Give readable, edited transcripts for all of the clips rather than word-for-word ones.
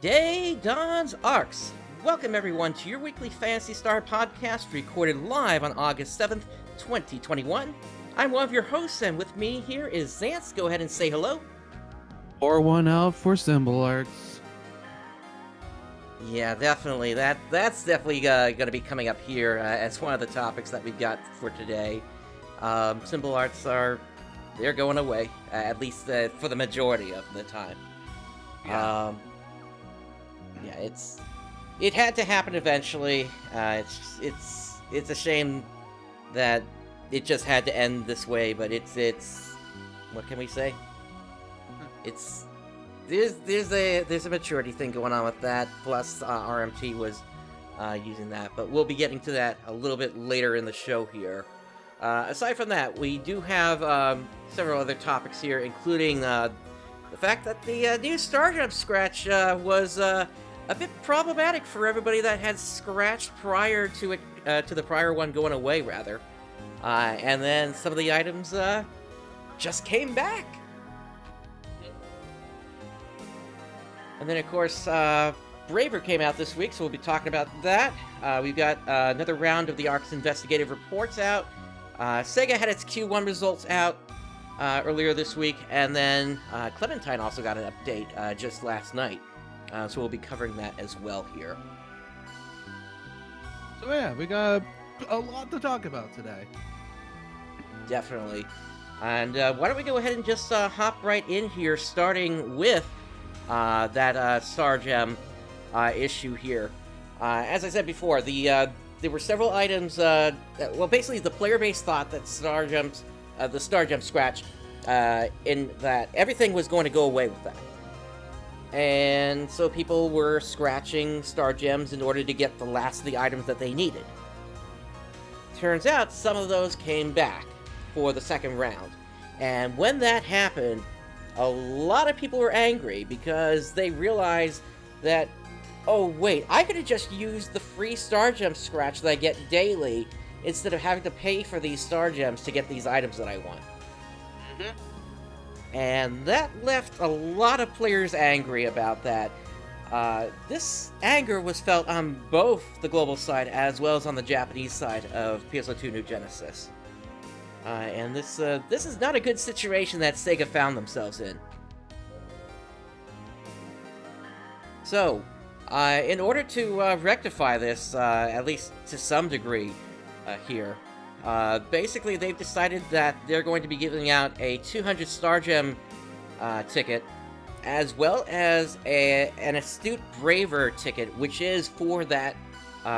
Day Dawns ARKS. Welcome everyone to your weekly Phantasy Star podcast recorded live on August 7th, 2021. I'm one of your hosts, and with me here is Xance. Go ahead and say hello. Pour one out for Symbol Arts. Yeah, definitely. That's definitely going to be coming up here as one of the topics that we've got for today. Symbol Arts they're going away, at least for the majority of the time. Yeah. It had to happen eventually. It's a shame that it just had to end this way, but it's what can we say? There's a maturity thing going on with that. Plus, RMT was using that, but we'll be getting to that a little bit later in the show here. Aside from that, we do have several other topics here, including the fact that the new Starjump scratch was a bit problematic for everybody that had scratched prior to it, to the prior one going away, rather. And then some of the items just came back. And then, of course, Braver came out this week, so we'll be talking about that. We've got another round of the Arks Investigative Reports out. SEGA had its Q1 results out earlier this week, and then Clementine also got an update just last night. So we'll be covering that as well here. So yeah, we got a lot to talk about today. Definitely. And why don't we go ahead and just hop right in here, starting with that Star Gem issue here. As I said before, there were several items. Well, basically, the player base thought that the Star Gem scratch, in that everything was going to go away with that, and so people were scratching Star Gems in order to get the last of the items that they needed. Turns out some of those came back for the second round, and when that happened, a lot of people were angry because they realized that, oh wait, I could have just used the free Star Gem scratch that I get daily instead of having to pay for these Star Gems to get these items that I want. Mm-hmm. And that left a lot of players angry about that. This anger was felt on both the global side as well as on the Japanese side of PSO2 New Genesis. And this is not a good situation that SEGA found themselves in. So, in order to rectify this, at least to some degree here, basically they've decided that they're going to be giving out a 200 Star Gem ticket, as well as an Astute Braver ticket, which is for that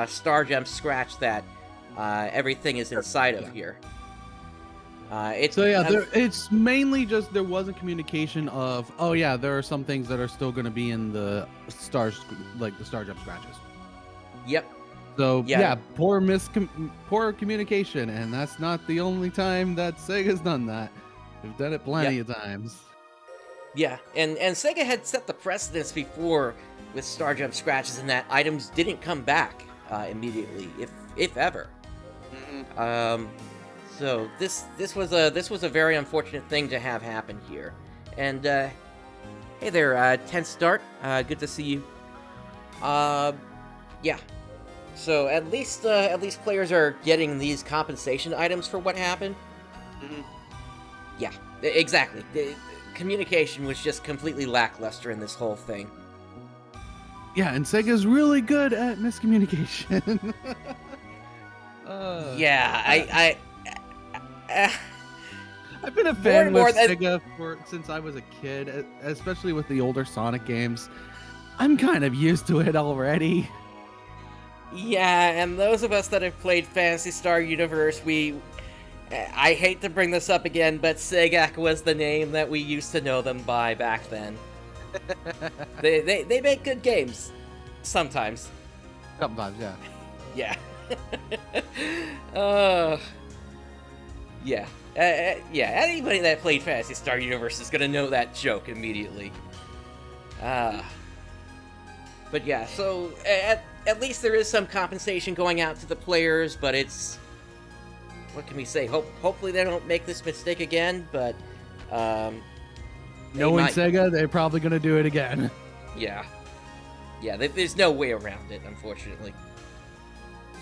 Star Gem scratch that everything is inside of here. It's mainly just there wasn't communication of, oh yeah, there are some things that are still going to be in the stars, like the Star Gem scratches. Yep. So yeah, poor communication, and that's not the only time that Sega's done that. We've done it plenty of times. Yeah, and SEGA had set the precedence before with Star Gem scratches in that items didn't come back immediately, if ever. Mm-hmm. So this was a very unfortunate thing to have happen here. And hey there, 10 Start, good to see you. Yeah. So at least players are getting these compensation items for what happened. Mm-hmm. Yeah, exactly. The communication was just completely lackluster in this whole thing. Yeah, and Sega's really good at miscommunication. I've been a fan with SEGA since I was a kid, especially with the older Sonic games. I'm kind of used to it already. Yeah, and those of us that have played Phantasy Star Universe, I hate to bring this up again, but SEGA was the name that we used to know them by back then. They make good games. Sometimes. Sometimes, yeah. Yeah. Yeah, anybody that played Phantasy Star Universe is gonna know that joke immediately. But yeah, so at least there is some compensation going out to the players, but it's... What can we say? Hopefully they don't make this mistake again, but... Knowing SEGA, they're probably going to do it again. Yeah. Yeah, there's no way around it, unfortunately.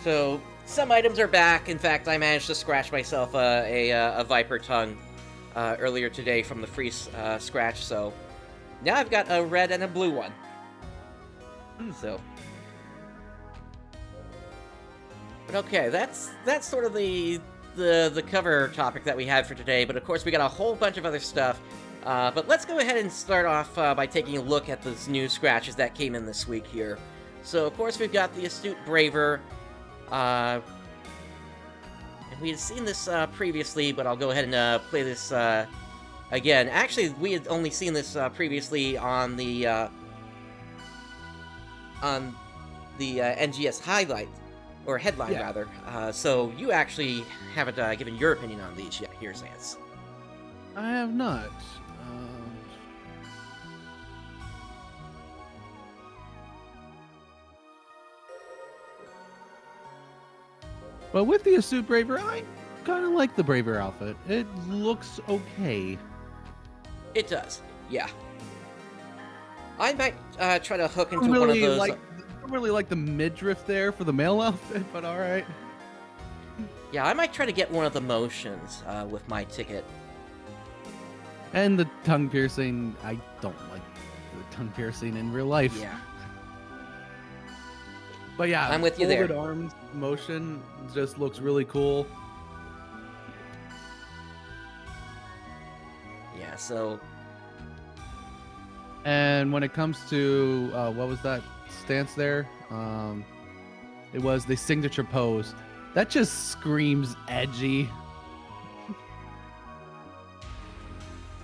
So, some items are back. In fact, I managed to scratch myself a Viper tongue earlier today from the free scratch, so now I've got a red and a blue one. So, but okay, that's sort of the cover topic that we had for today. But of course, we got a whole bunch of other stuff. But let's go ahead and start off by taking a look at those new scratches that came in this week here. So, of course, we've got the Astute Braver. And we had seen this previously, but I'll go ahead and play this again. Actually, we had only seen this previously on the NGS highlight, or headline, rather. So you actually haven't given your opinion on these yet here, Zance. I have not. But with the Astute Braver, I kind of like the Braver outfit. It looks okay. It does, yeah. I might try to hook into one of those. I don't really like the midriff there for the male outfit, but all right. Yeah, I might try to get one of the motions with my ticket. And the tongue piercing, I don't like the tongue piercing in real life. Yeah. But yeah, I'm with you there. Folded arms motion just looks really cool. Yeah, so... And when it comes to, what was that stance there? It was the signature pose. That just screams edgy.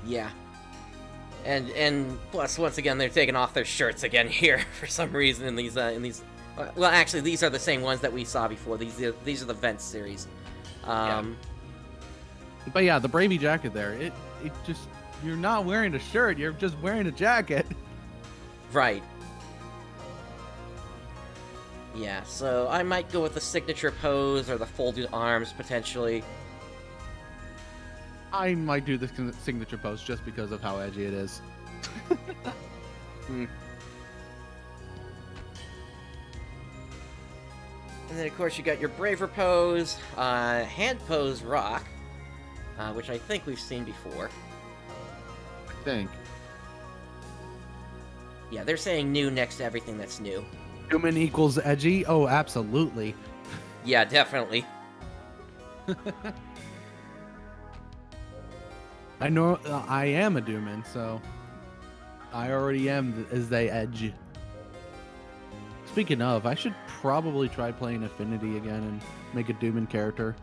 Yeah. And plus, once again, they're taking off their shirts again here for some reason in these well, actually, these are the same ones that we saw before. These are the Vent series. Yeah. But yeah, the Bravey jacket there, it just, you're not wearing a shirt, you're just wearing a jacket. Right. Yeah, so I might go with the signature pose or the folded arms, potentially. I might do the signature pose just because of how edgy it is. And then, of course, you got your Braver pose, hand pose rock, which I think we've seen before. I think. Yeah, they're saying new next to everything that's new. Human equals edgy? Oh, absolutely. Yeah, definitely. I know I am a Dooman, so I already am as they edge. Speaking of, I should probably try playing Affinity again and make a Dooman character.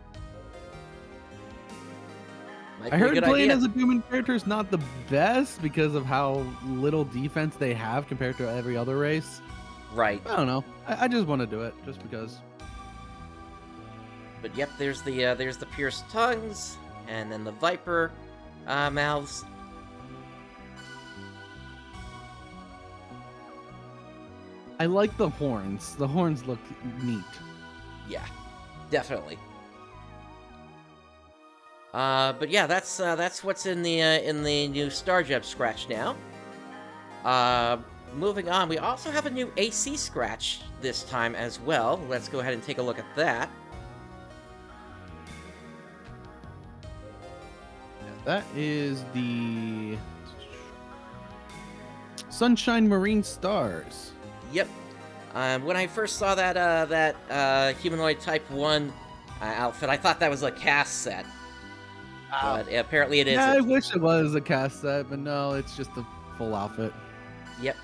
I heard playing as a Dooman character is not the best because of how little defense they have compared to every other race. Right. I don't know. I just want to do it just because. But yep, there's the pierced tongues, and then the Viper mouths. I like the horns. The horns look neat. Yeah, definitely. But yeah, that's what's in the new Stargem scratch now. Moving on, we also have a new AC scratch this time as well. Let's go ahead and take a look at that. That is the Sunshine Marine Stars. Yep. When I first saw that humanoid Type 1 outfit, I thought that was a cast set. But apparently it isn't. Yeah, I wish it was a cast set, but no, it's just a full outfit. Yep.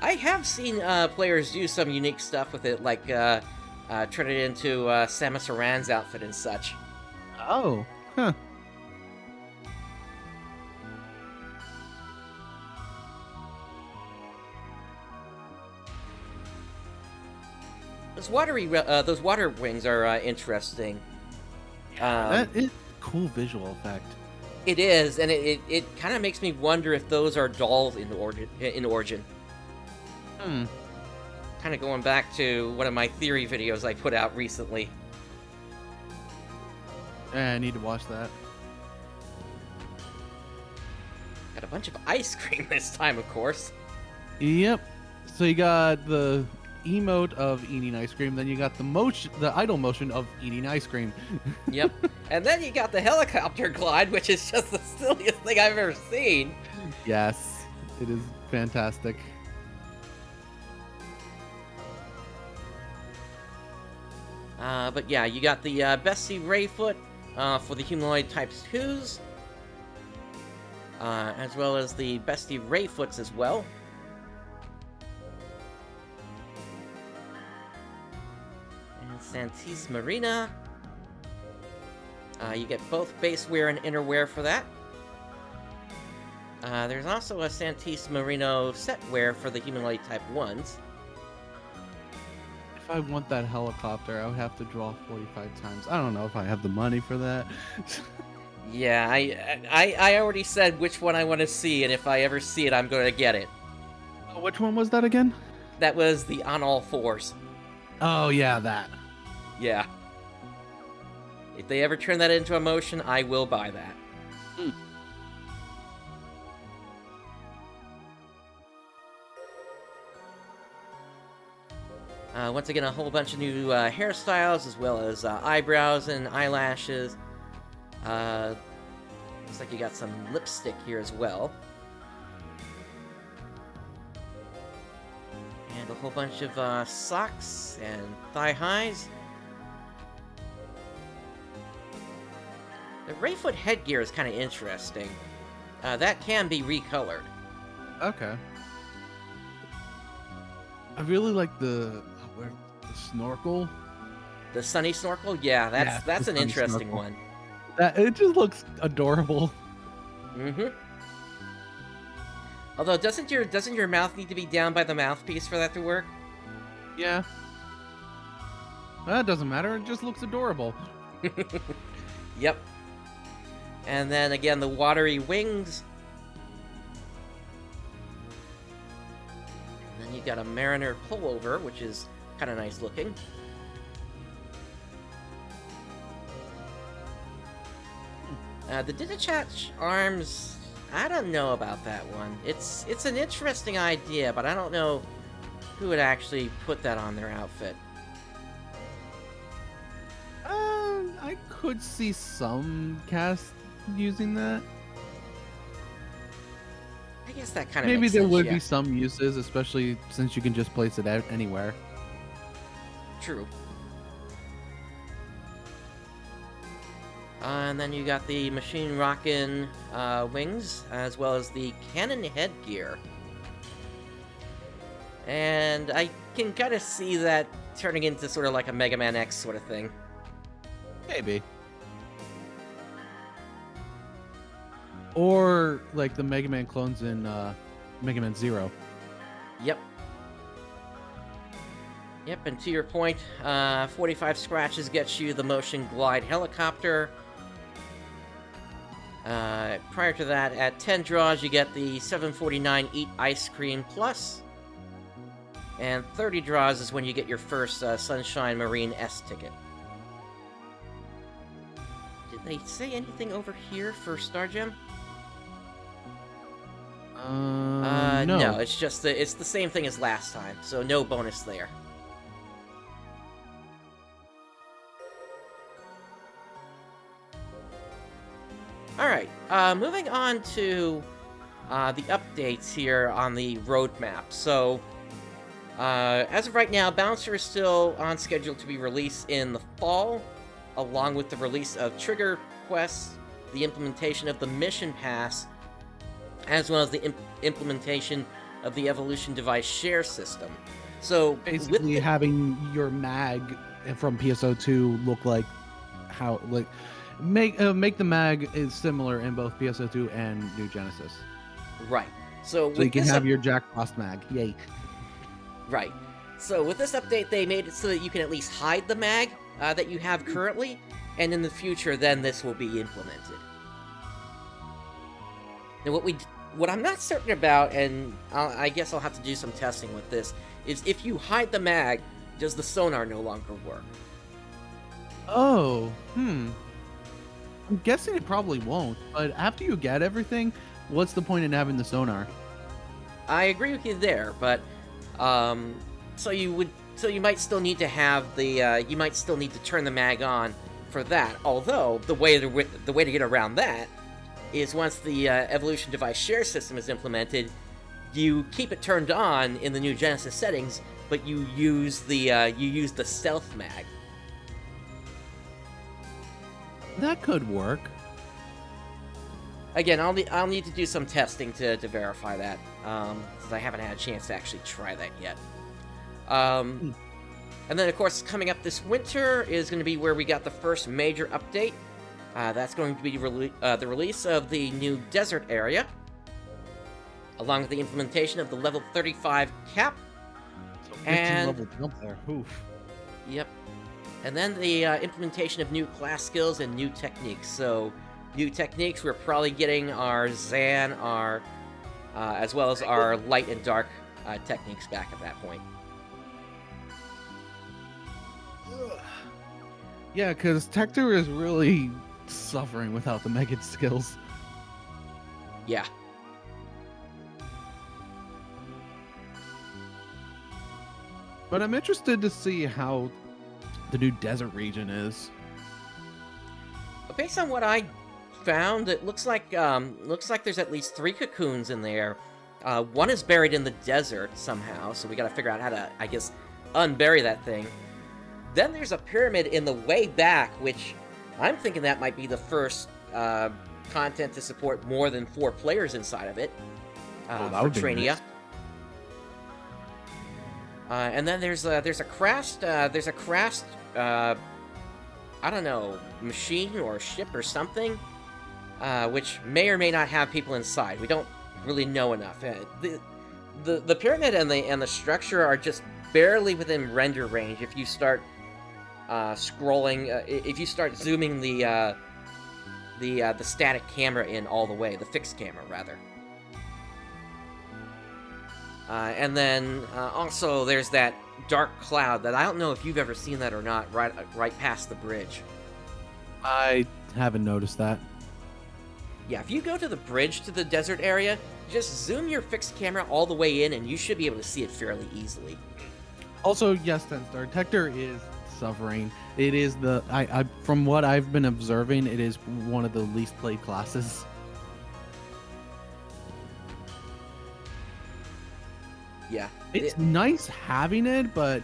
I have seen players do some unique stuff with it, like turn it into Samus Aran's outfit and such. Oh, huh. Those water wings are interesting. That is a cool visual effect. It is, and it kind of makes me wonder if those are dolls in origin. Kind of going back to one of my theory videos I put out recently. I need to watch that. Got a bunch of ice cream this time, of course. Yep. So you got the emote of eating ice cream, then you got the idle motion of eating ice cream. Yep. And then you got the helicopter glide, which is just the silliest thing I've ever seen. Yes, it is fantastic. But yeah, you got the Bessie Rayfoot for the humanoid types 2s, as well as the Bestie Rayfoots as well. And Santis Marina. You get both base wear and inner wear for that. There's also a Santis Marino set wear for the humanoid type 1s. If I want that helicopter, I would have to draw 45 times. I don't know if I have the money for that. Yeah, I already said which one I want to see, and if I ever see it, I'm going to get it. Which one was that again? That was the On All Fours. Oh, yeah, that. Yeah. If they ever turn that into a motion, I will buy that. Once again, a whole bunch of new hairstyles, as well as eyebrows and eyelashes. Looks like you got some lipstick here as well. And a whole bunch of socks and thigh highs. The Rayfoot headgear is kind of interesting. That can be recolored. Okay. I really like the snorkel. The sunny snorkel? Yeah, that's an interesting one. That it just looks adorable. Mm-hmm. Although doesn't your mouth need to be down by the mouthpiece for that to work? Yeah. That doesn't matter, it just looks adorable. Yep. And then again the watery wings. And then you got a Mariner pullover, which is kind of nice looking. The Ditachatch arms, I don't know about that one. It's an interesting idea, but I don't know who would actually put that on their outfit. I could see some cast using that. I guess that kind of maybe makes there sense, would yeah. be some uses, especially since you can just place it out anywhere. True. And then you got the machine rockin' wings, as well as the cannon headgear. And I can kind of see that turning into sort of like a Mega Man X sort of thing. Maybe. Or like the Mega Man clones in Mega Man Zero. Yep. Yep, and to your point, 45 scratches gets you the Motion Glide helicopter. Prior to that, at 10 draws, you get the 749 Eat Ice Cream Plus. And 30 draws is when you get your first Sunshine Marine S ticket. Did they say anything over here for Star Gem? No, it's just it's the same thing as last time, so no bonus there. Alright, moving on to the updates here on the roadmap. So, as of right now, Bouncer is still on schedule to be released in the fall, along with the release of Trigger Quests, the implementation of the Mission Pass, as well as the implementation of the Evolution Device Share System. So, basically having your mag from PSO2 look like how make the mag is similar in both PSO2 and New Genesis. Right. So you can have your Jack Frost mag. Yay. Right. So with this update, they made it so that you can at least hide the mag that you have currently, and in the future, then this will be implemented. Now, what I'm not certain about, and I guess I'll have to do some testing with this, is if you hide the mag, does the sonar no longer work? Oh, I'm guessing it probably won't, but after you get everything, what's the point in having the sonar? I agree with you there, but So you might still need to have the you might still need to turn the mag on for that. Although the way to get around that is once the Evolution Device Share System is implemented, you keep it turned on in the new Genesis settings, but you use the stealth mag. That could work. Again, I'll need to do some testing to verify that, because I haven't had a chance to actually try that yet. And then, of course, coming up this winter is going to be where we got the first major update. That's going to be the release of the new desert area, along with the implementation of the level 35 cap. So 15 level jump there. Oof. Yep. And then the implementation of new class skills and new techniques. So, new techniques, we're probably getting our Zan, as well as our light and dark techniques back at that point. Yeah, because Tector is really suffering without the Mega skills. Yeah. But I'm interested to see how the new desert region is. Based on what I found, it looks like there's at least 3 cocoons in there. One is buried in the desert somehow, so we got to figure out how to, I guess, unbury that thing. Then there's a pyramid in the way back, which I'm thinking that might be the first content to support more than 4 players inside of it that for would be Trainia. nice. And then there's a crashed I don't know, machine or ship or something, which may or may not have people inside. We don't really know enough. The pyramid and the structure are just barely within render range. If you start scrolling, if you start zooming the static camera in all the way, the fixed camera rather. And then also there's that dark cloud that I don't know if you've ever seen that or not, right past the bridge. I haven't noticed that. Yeah, if you go to the bridge to the desert area, just zoom your fixed camera all the way in and you should be able to see it fairly easily. Also, yes, Tenstar, Tector is suffering. It is I from what I've been observing, it is one of the least played classes. Yeah. It's nice having it, but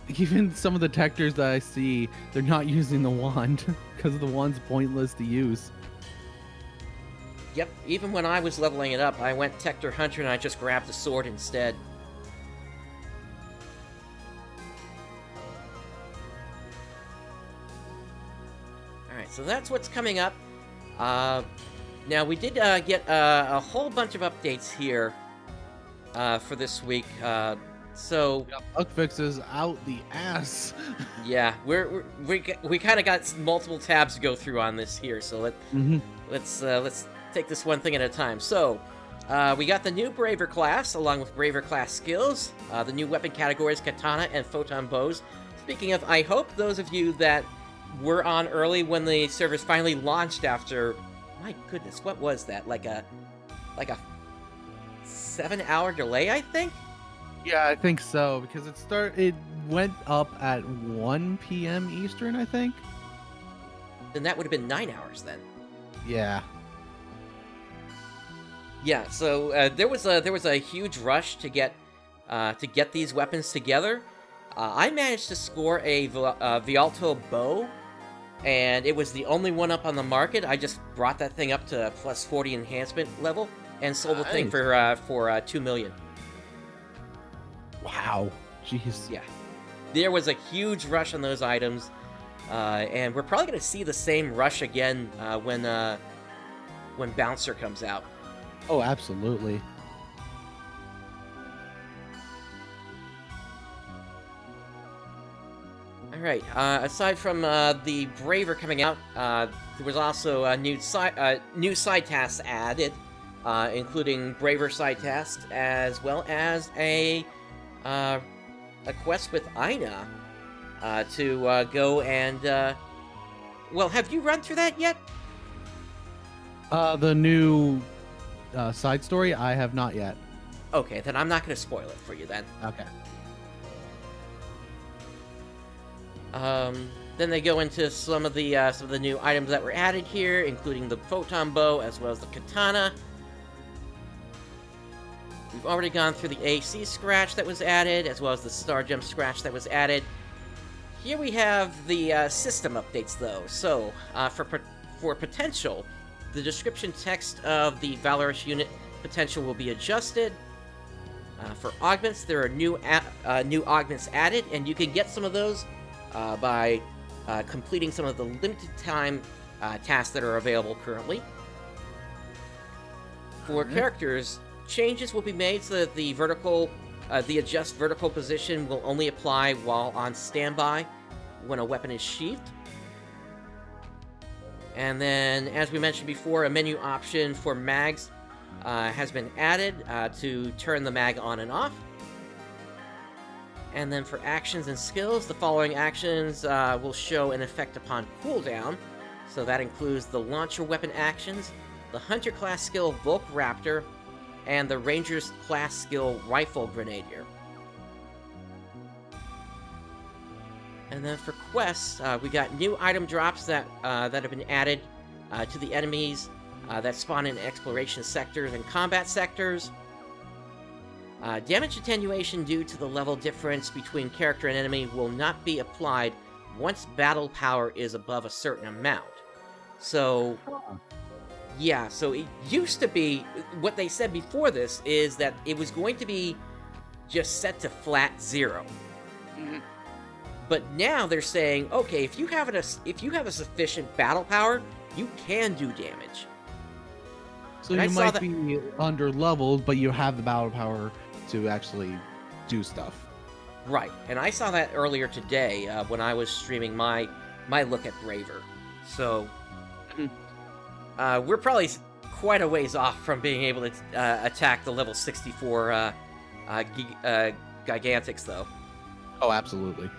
even some of the Tectors that I see, they're not using the wand because the wand's pointless to use. Yep, even when I was leveling it up, I went Tector Hunter and I just grabbed the sword instead. Alright, so that's what's coming up. Now, we did get a whole bunch of updates here for this week. So bug fixes out the ass. Yeah, we kind of got multiple tabs to go through on this here. So let's take this one thing at a time. So we got the new Braver class along with Braver class skills. The new weapon categories Katana and Photon bows. Speaking of, I hope those of you that were on early when the servers finally launched after, my goodness, what was that? Like a 7-hour delay, I think? Yeah, I think so, because it went up at 1 p.m. Eastern, I think. Then that would have been 9 hours then. Yeah. Yeah, so there was a huge rush to get these weapons together. I managed to score a Vialto bow, and it was the only one up on the market. I just brought that thing up to plus 40 enhancement level and sold the thing for 2 million. Wow. Jeez. Yeah. There was a huge rush on those items, and we're probably going to see the same rush again when Bouncer comes out. Oh, absolutely. Alright, aside from the Braver coming out, there was also a new side tasks added, including Braver side tasks, as well as a quest with Aina to go and... well, have you run through that yet? The new side story, I have not yet. Okay, then I'm not going to spoil it for you then. Okay. Then they go into some of the new items that were added here, including the photon bow as well as the katana. We've already gone through the AC scratch that was added, as well as the Star Gem scratch that was added. Here we have the system updates, though. So, for potential, the description text of the Valorous unit potential will be adjusted. For augments, there are new augments added, and you can get some of those by completing some of the limited time tasks that are available currently. For characters, changes will be made so that the adjust vertical position will only apply while on standby when a weapon is sheathed. And then, as we mentioned before, a menu option for mags has been added to turn the mag on and off. And then for actions and skills, the following actions will show an effect upon cooldown. So that includes the launcher weapon actions, the hunter class skill Volk Raptor, and the ranger's class skill Rifle Grenadier. And then for quests, we got new item drops that have been added to the enemies that spawn in exploration sectors and combat sectors. Damage attenuation due to the level difference between character and enemy will not be applied once battle power is above a certain amount. So, yeah, so it used to be, what they said before this is that it was going to be just set to flat 0. Mm-hmm. But now they're saying, okay, if you have a sufficient battle power, you can do damage. So you might be under leveled, but you have the battle power to actually do stuff. Right, and I saw that earlier today when I was streaming my look at Braver. So we're probably quite a ways off from being able to attack the level 64 Gigantics, though. Oh, absolutely.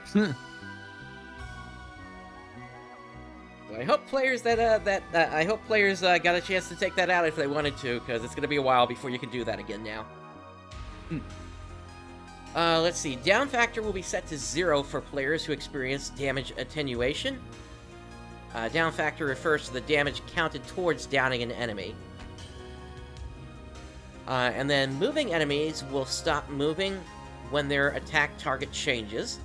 I hope players got a chance to take that out if they wanted to, because it's going to be a while before you can do that again now. Let's see. Down factor will be set to 0 for players who experience damage attenuation. Down factor refers to the damage counted towards downing an enemy. And then moving enemies will stop moving when their attack target changes.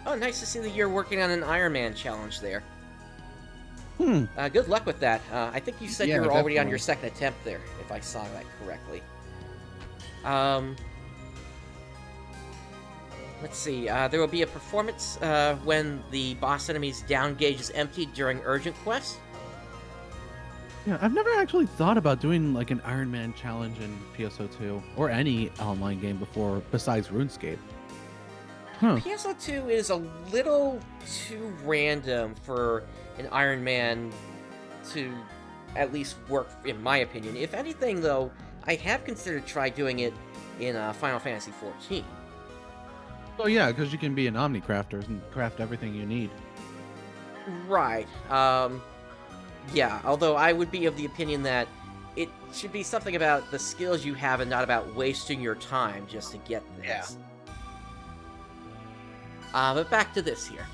Oh, nice to see that you're working on an Iron Man challenge there. Good luck with that. I think you said you were already on your second attempt there, if I saw that correctly. Let's see. There will be a performance when the boss enemy's down gauge is empty during urgent quests. Yeah, I've never actually thought about doing like an Iron Man challenge in PSO2 or any online game before besides RuneScape. PSO2 is a little too random for an Iron Man to at least work, in my opinion. If anything, though, I have considered doing it in Final Fantasy XIV. Oh yeah, because you can be an Omnicrafter and craft everything you need. Right. Yeah, although I would be of the opinion that it should be something about the skills you have and not about wasting your time just to get things. Yeah. But back to this here.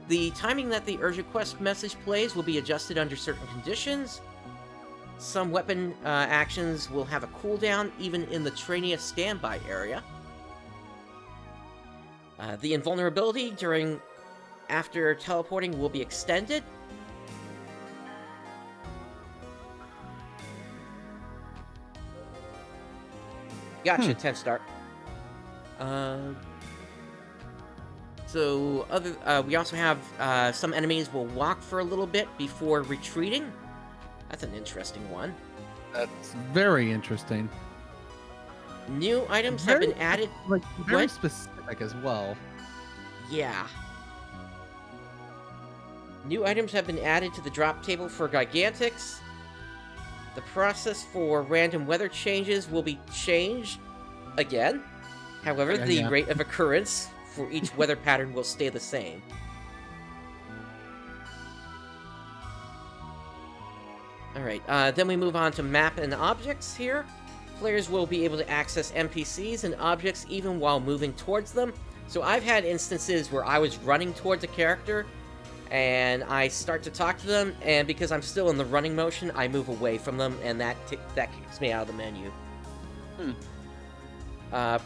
The timing that the urgent quest message plays will be adjusted under certain conditions. Some weapon actions will have a cooldown even in the Trainia standby area. The invulnerability after teleporting will be extended. Gotcha, 10 start. We also have some enemies will walk for a little bit before retreating. That's an interesting one. That's very interesting. New items have been added. Like very specific as well. Yeah. New items have been added to the drop table for Gigantics. The process for random weather changes will be changed again. However, the rate of occurrence for each weather pattern will stay the same. Alright, then we move on to map and objects here. Players will be able to access NPCs and objects even while moving towards them. So I've had instances where I was running towards a character, and I start to talk to them, and because I'm still in the running motion, I move away from them, and that kicks me out of the menu.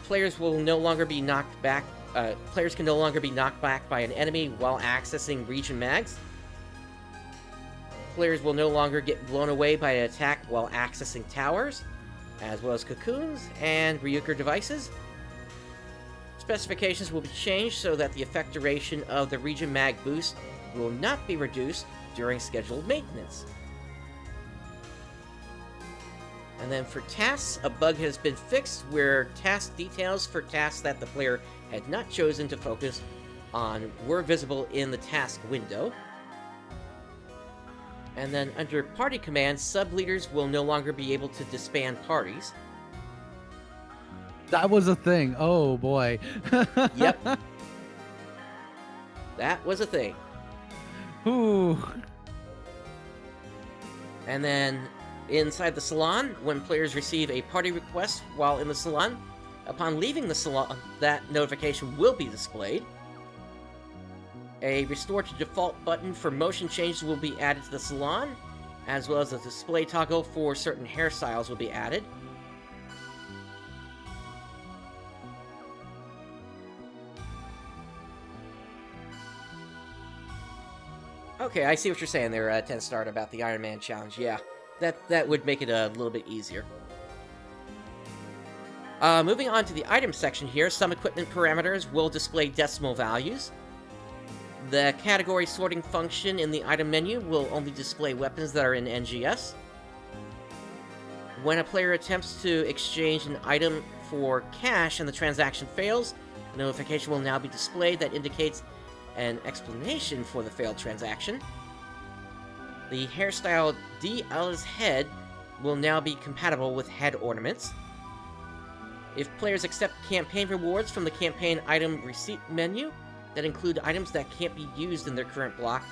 Players will no longer be knocked back. Players can no longer be knocked back by an enemy while accessing region mags. Players will no longer get blown away by an attack while accessing towers, as well as cocoons and Ryuker devices. Specifications will be changed so that the effect duration of the region mag boost will not be reduced during scheduled maintenance. And then for tasks, a bug has been fixed where task details for tasks that the player had not chosen to focus on were visible in the task window. And then under party commands, sub-leaders will no longer be able to disband parties. That was a thing. Oh boy. Yep. That was a thing. Ooh. And then inside the salon, when players receive a party request while in the salon, upon leaving the salon, that notification will be displayed. A restore to default button for motion changes will be added to the salon, as well as a display toggle for certain hairstyles will be added. Okay, I see what you're saying there, 10-star, about the Iron Man challenge. Yeah, that would make it a little bit easier. Moving on to the item section here, some equipment parameters will display decimal values. The category sorting function in the item menu will only display weapons that are in NGS. When a player attempts to exchange an item for cash and the transaction fails, a notification will now be displayed that indicates an explanation for the failed transaction. The hairstyle DL's head will now be compatible with head ornaments. If players accept campaign rewards from the campaign item receipt menu that include items that can't be used in their current block,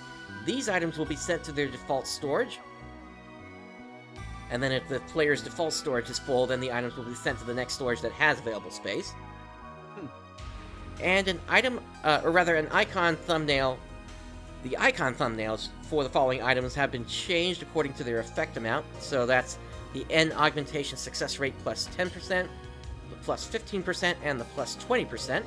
these items will be sent to their default storage. And then if the player's default storage is full, then the items will be sent to the next storage that has available space. And an item, or rather an icon thumbnail, the icon thumbnails for the following items have been changed according to their effect amount. So that's the N augmentation success rate plus 10%, the plus 15%, and the plus 20%.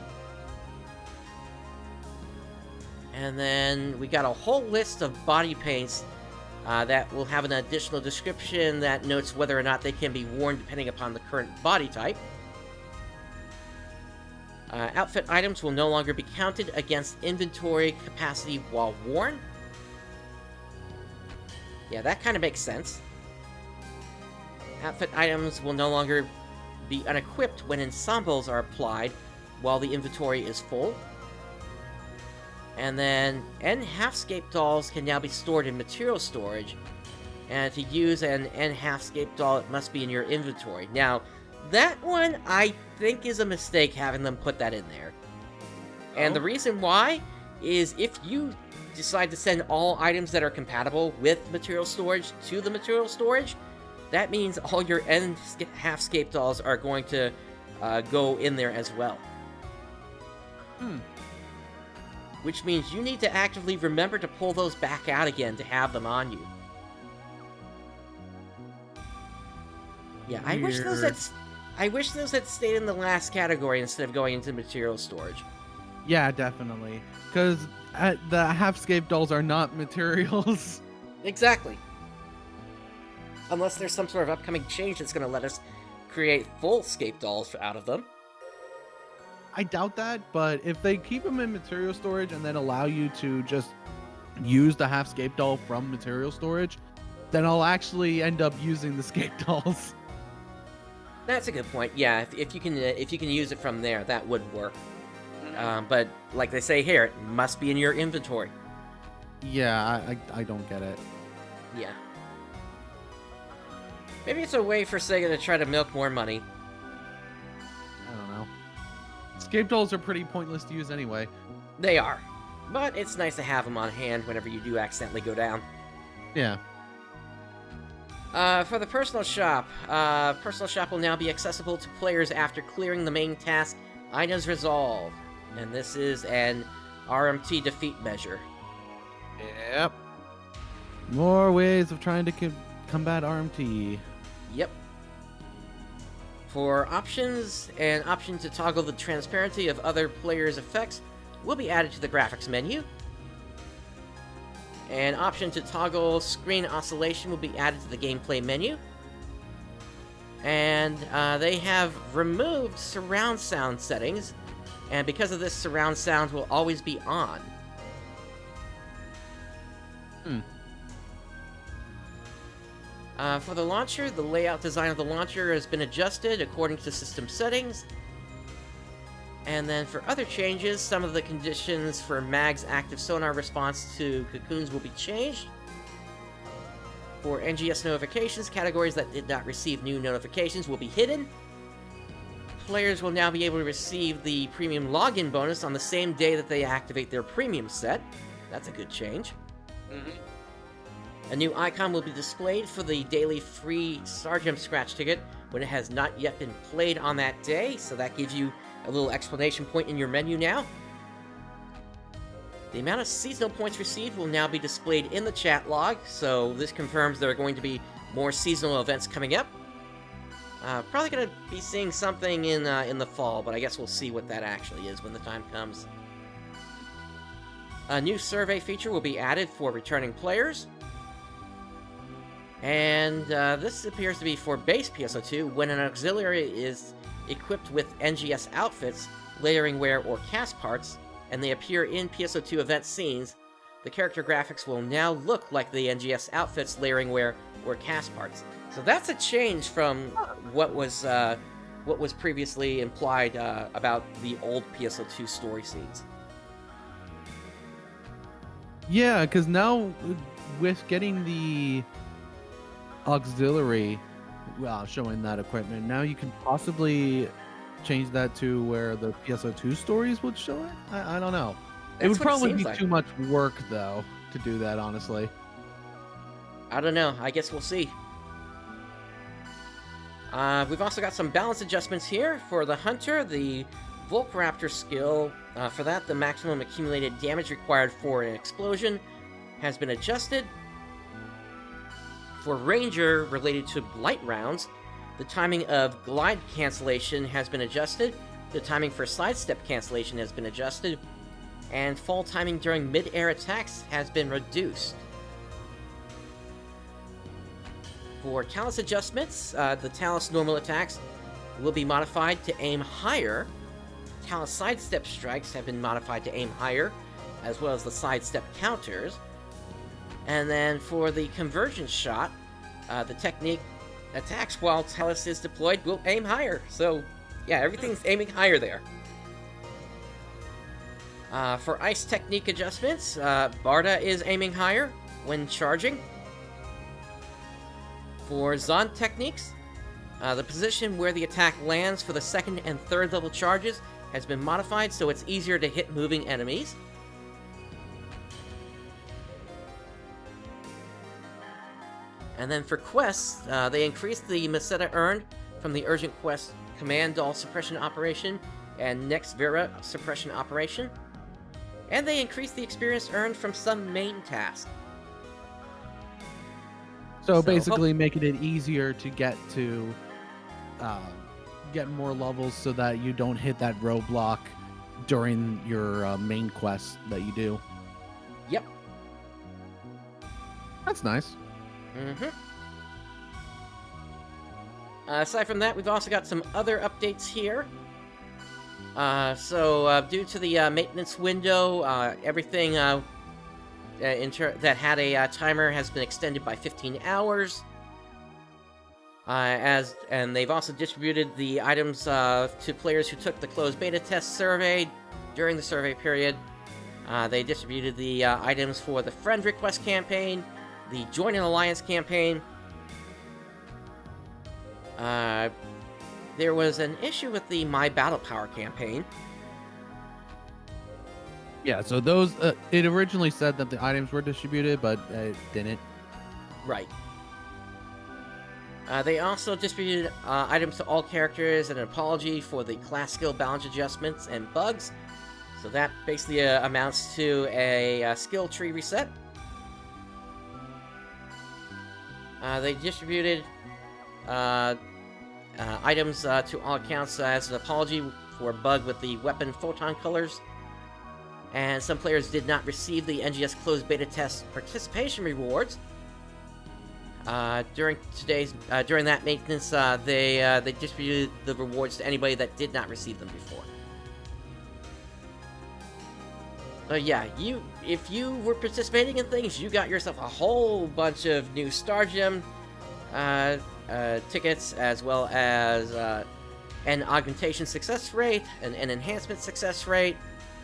And then we got a whole list of body paints that will have an additional description that notes whether or not they can be worn depending upon the current body type. Outfit items will no longer be counted against inventory capacity while worn. Yeah, that kind of makes sense. Outfit items will no longer be unequipped when ensembles are applied while the inventory is full. And then N half-scape dolls can now be stored in material storage. And to use an N half-scape doll, it must be in your inventory. Now, that one I think is a mistake having them put that in there. And the reason why is if you decide to send all items that are compatible with material storage to the material storage, that means all your N half-scape dolls are going to go in there as well. Which means you need to actively remember to pull those back out again to have them on you. Yeah, I wish those had stayed in the last category instead of going into material storage. Yeah, definitely. Because the half-scape dolls are not materials. Exactly. Unless there's some sort of upcoming change that's going to let us create full scape dolls out of them. I doubt that, but if they keep them in material storage and then allow you to just use the half-scape doll from material storage, then I'll actually end up using the scape dolls. That's a good point. Yeah, if you can use it from there, that would work. But like they say here, it must be in your inventory. Yeah, I don't get it. Yeah. Maybe it's a way for Sega to try to milk more money. I don't know. Scape dolls are pretty pointless to use anyway. They are. But it's nice to have them on hand whenever you do accidentally go down. Yeah. For the personal shop will now be accessible to players after clearing the main task, Items Resolve. And this is an RMT defeat measure. Yep. More ways of trying to combat RMT. Yep. For options, an option to toggle the transparency of other players' effects will be added to the graphics menu. An option to toggle screen oscillation will be added to the gameplay menu. And they have removed surround sound settings, and because of this, surround sound will always be on. For the launcher, the layout design of the launcher has been adjusted according to system settings. And then for other changes, some of the conditions for MAG's active sonar response to cocoons will be changed. For NGS notifications, categories that did not receive new notifications will be hidden. Players will now be able to receive the premium login bonus on the same day that they activate their premium set. That's a good change. A new icon will be displayed for the daily free Star Gem scratch ticket when it has not yet been played on that day, so that gives you a little exclamation point in your menu now. The amount of seasonal points received will now be displayed in the chat log, so this confirms there are going to be more seasonal events coming up. Probably going to be seeing something in the fall, but I guess we'll see what that actually is when the time comes. A new survey feature will be added for returning players. And this appears to be for base PSO2 when an auxiliary is equipped with NGS outfits, layering wear, or cast parts, and they appear in PSO2 event scenes. The character graphics will now look like the NGS outfits, layering wear, or cast parts. So that's a change from what was previously implied about the old PSO2 story scenes. Yeah, because now with getting the auxiliary, showing that equipment, now you can possibly change that to where the PSO2 stories would show it. I don't know. It would probably be too much work, though, to do that, honestly. I don't know. I guess we'll see. We've also got some balance adjustments here. For the Hunter, the Volcaraptor skill, for that, the maximum accumulated damage required for an explosion has been adjusted. For Ranger, related to light rounds, the timing of glide cancellation has been adjusted, the timing for sidestep cancellation has been adjusted, and fall timing during mid-air attacks has been reduced. For Talus adjustments, the Talus normal attacks will be modified to aim higher. Talus sidestep strikes have been modified to aim higher, as well as the sidestep counters. And then for the conversion shot, the technique attacks while Talus is deployed will aim higher. So, yeah, everything's aiming higher there. For ice technique adjustments, Barda is aiming higher when charging. For Zond techniques, the position where the attack lands for the second and third level charges has been modified so it's easier to hit moving enemies. And then for quests, they increased the Meseta earned from the Urgent Quest Command Doll Suppression Operation and Next Vera Suppression Operation. And they increased the experience earned from some main tasks. So basically making it easier to get more levels so that you don't hit that roadblock during your main quest that you do. Yep. That's nice. Aside from that, we've also got some other updates here. Due to the maintenance window, everything that had a timer has been extended by 15 hours. And they've also distributed the items to players who took the closed beta test survey during the survey period. They distributed the items for the Friend Request campaign, the Join an Alliance campaign. There was an issue with the My Battle Power campaign. Yeah, so those, it originally said that the items were distributed, but it didn't. Right. They also distributed items to all characters and an apology for the class skill balance adjustments and bugs. So that basically amounts to a skill tree reset. They distributed items to all accounts as an apology for a bug with the weapon photon colors. And some players did not receive the NGS closed beta test participation rewards. During that maintenance, they distributed the rewards to anybody that did not receive them before. Yeah, if you were participating in things, you got yourself a whole bunch of new Star Gem tickets, as well as an augmentation success rate, an enhancement success rate,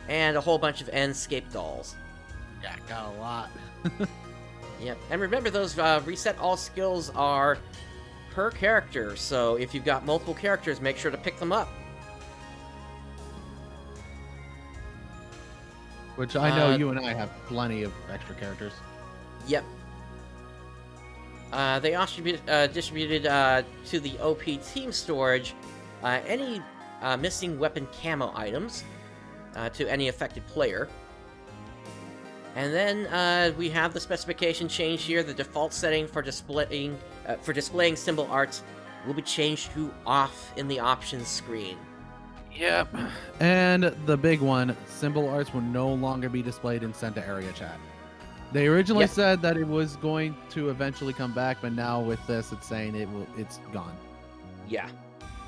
and a whole bunch of Enscape dolls. Yeah, got a lot. Yep, and remember those reset all skills are per character, so if you've got multiple characters, make sure to pick them up. Which I know you and I have plenty of extra characters. Yep. They also distributed to the OP team storage any missing weapon camo items to any affected player. And then we have the specification change here. The default setting for displaying symbol arts will be changed to off in the options screen. Yep. And the big one, symbol arts will no longer be displayed in sent to area chat. They originally said that it was going to eventually come back, but now with this, it's saying it's gone. Yeah.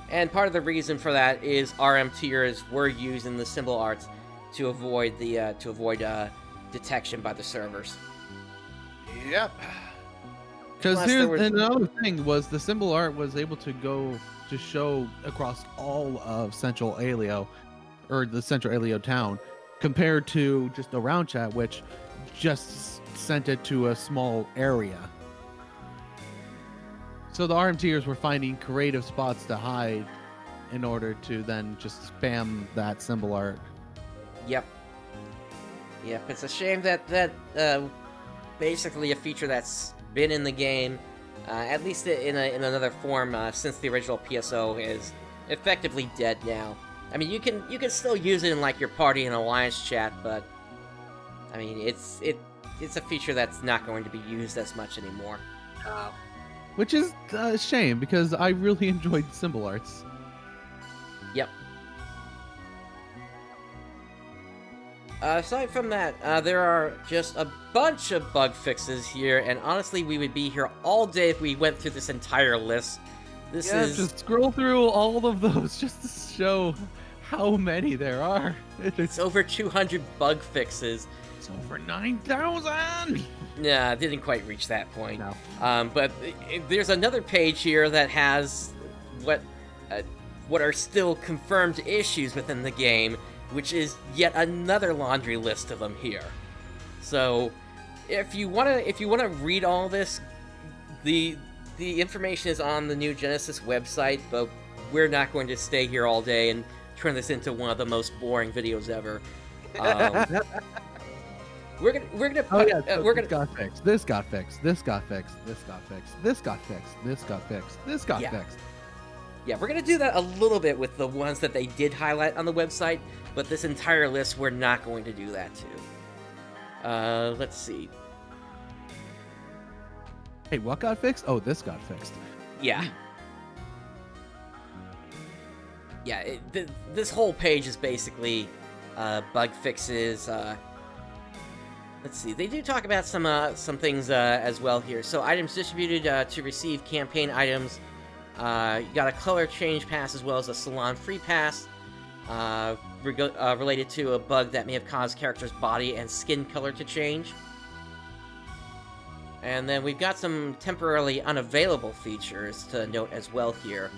And part of the reason for that is RM tiers were using the symbol arts to avoid detection by the servers. Yep. Because here's another thing: was the symbol art was able to go to show across all of Central Aleo, or the Central Aleo town, compared to just a round chat, which just sent it to a small area. So the RMTers were finding creative spots to hide in order to then just spam that symbol art. Yep. Yep, it's a shame that basically a feature that's been in the game, at least in another form, since the original PSO, is effectively dead now. I mean, you can still use it in like your party and alliance chat, but I mean, it's a feature that's not going to be used as much anymore. Which is a shame, because I really enjoyed symbol arts. Yep. Aside from that, there are just a bunch of bug fixes here, and honestly, we would be here all day if we went through this entire list. Just scroll through all of those just to show how many there are. It's over 200 bug fixes. It's over 9,000! Nah, I didn't quite reach that point. No. But there's another page here that has what are still confirmed issues within the game, which is yet another laundry list of them here. So, if you wanna read all this, the information is on the New Genesis website, but we're not going to stay here all day and turn this into one of the most boring videos ever. We're gonna put, this got fixed. This got fixed. This got fixed. This got fixed. This got fixed. This got fixed. This got fixed. Yeah, we're gonna do that a little bit with the ones that they did highlight on the website, but this entire list we're not going to do that to. Let's see. Hey, what got fixed? Oh, this got fixed. Yeah. Yeah, this whole page is basically bug fixes. Let's see. They do talk about some things as well here. So items distributed to receive campaign items. You got a color change pass as well as a salon free pass related to a bug that may have caused characters' body and skin color to change. And then we've got some temporarily unavailable features to note as well here.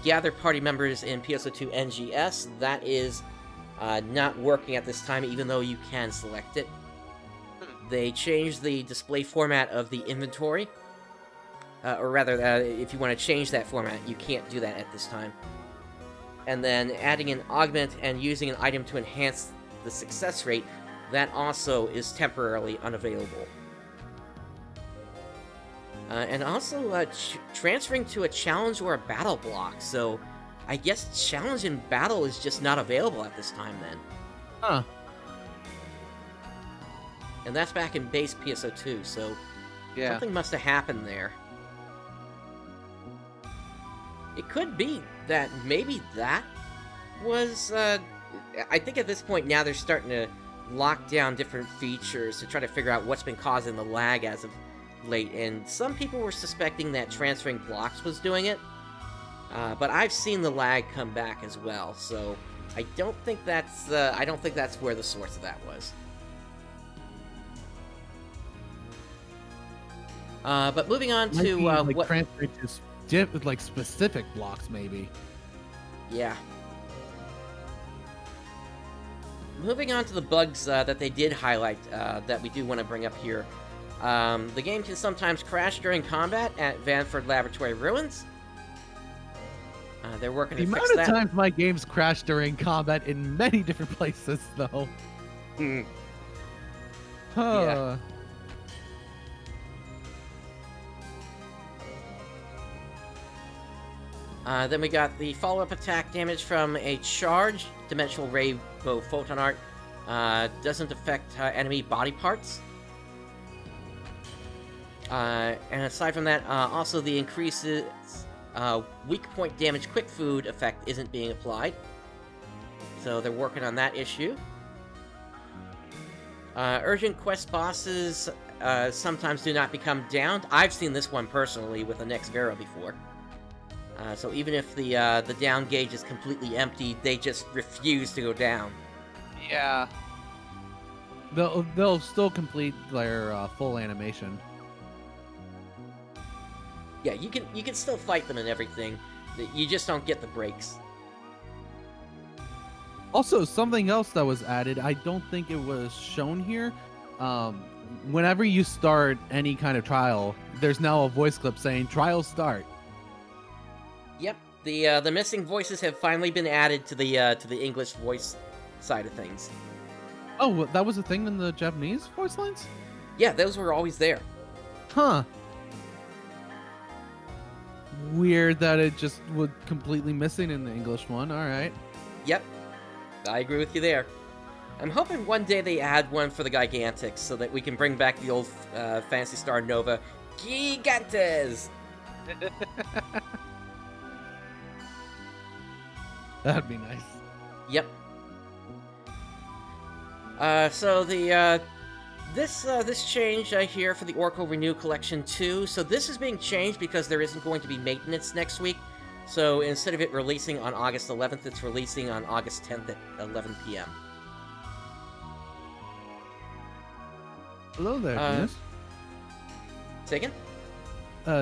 Gather party members in PSO2 NGS. That is not working at this time, even though you can select it. They changed the display format of the inventory. Or rather, if you want to change that format, you can't do that at this time. And then adding an augment and using an item to enhance the success rate, that also is temporarily unavailable. And also transferring to a challenge or a battle block. So I guess challenge and battle is just not available at this time then. Huh. And that's back in base PSO2, so Yeah. something must have happened there. It could be that maybe that was... I think at this point now they're starting to lock down different features to try to figure out what's been causing the lag as of late, and some people were suspecting that transferring blocks was doing it, but I've seen the lag come back as well, so I don't think that's where the source of that was. But moving on to like what transfer to like specific blocks, maybe. Yeah. Moving on to the bugs that they did highlight that we do want to bring up here. The game can sometimes crash during combat at Vanford Laboratory Ruins. They're working to fix that. The amount of times my games crash during combat in many different places, though. Yeah. Then we got the follow-up attack damage from a charge. Dimensional Rainbow Photon Art doesn't affect enemy body parts. And aside from that, also the increases weak point damage quick food effect isn't being applied. So they're working on that issue. Urgent quest bosses sometimes do not become downed. I've seen this one personally with a Nex Vera before. So even if the down gauge is completely empty, they just refuse to go down. Yeah. They'll still complete their full animation. Yeah, you can still fight them and everything. You just don't get the breaks. Also, something else that was added, I don't think it was shown here. Whenever you start any kind of trial, there's now a voice clip saying "Trial start." Yep, the missing voices have finally been added to the English voice side of things. Oh, that was a thing in the Japanese voice lines? Yeah, those were always there. Huh. Weird that it just was completely missing in the English one. All right. Yep, I agree with you there. I'm hoping one day they add one for the Gigantics so that we can bring back the old Phantasy Star Nova Gigantes. That'd be nice. Yep. So this change here for the Orko Renew Collection 2. So this is being changed because there isn't going to be maintenance next week. So instead of it releasing on August 11th, it's releasing on August 10th at 11 p.m. Hello there, Genus. Say again?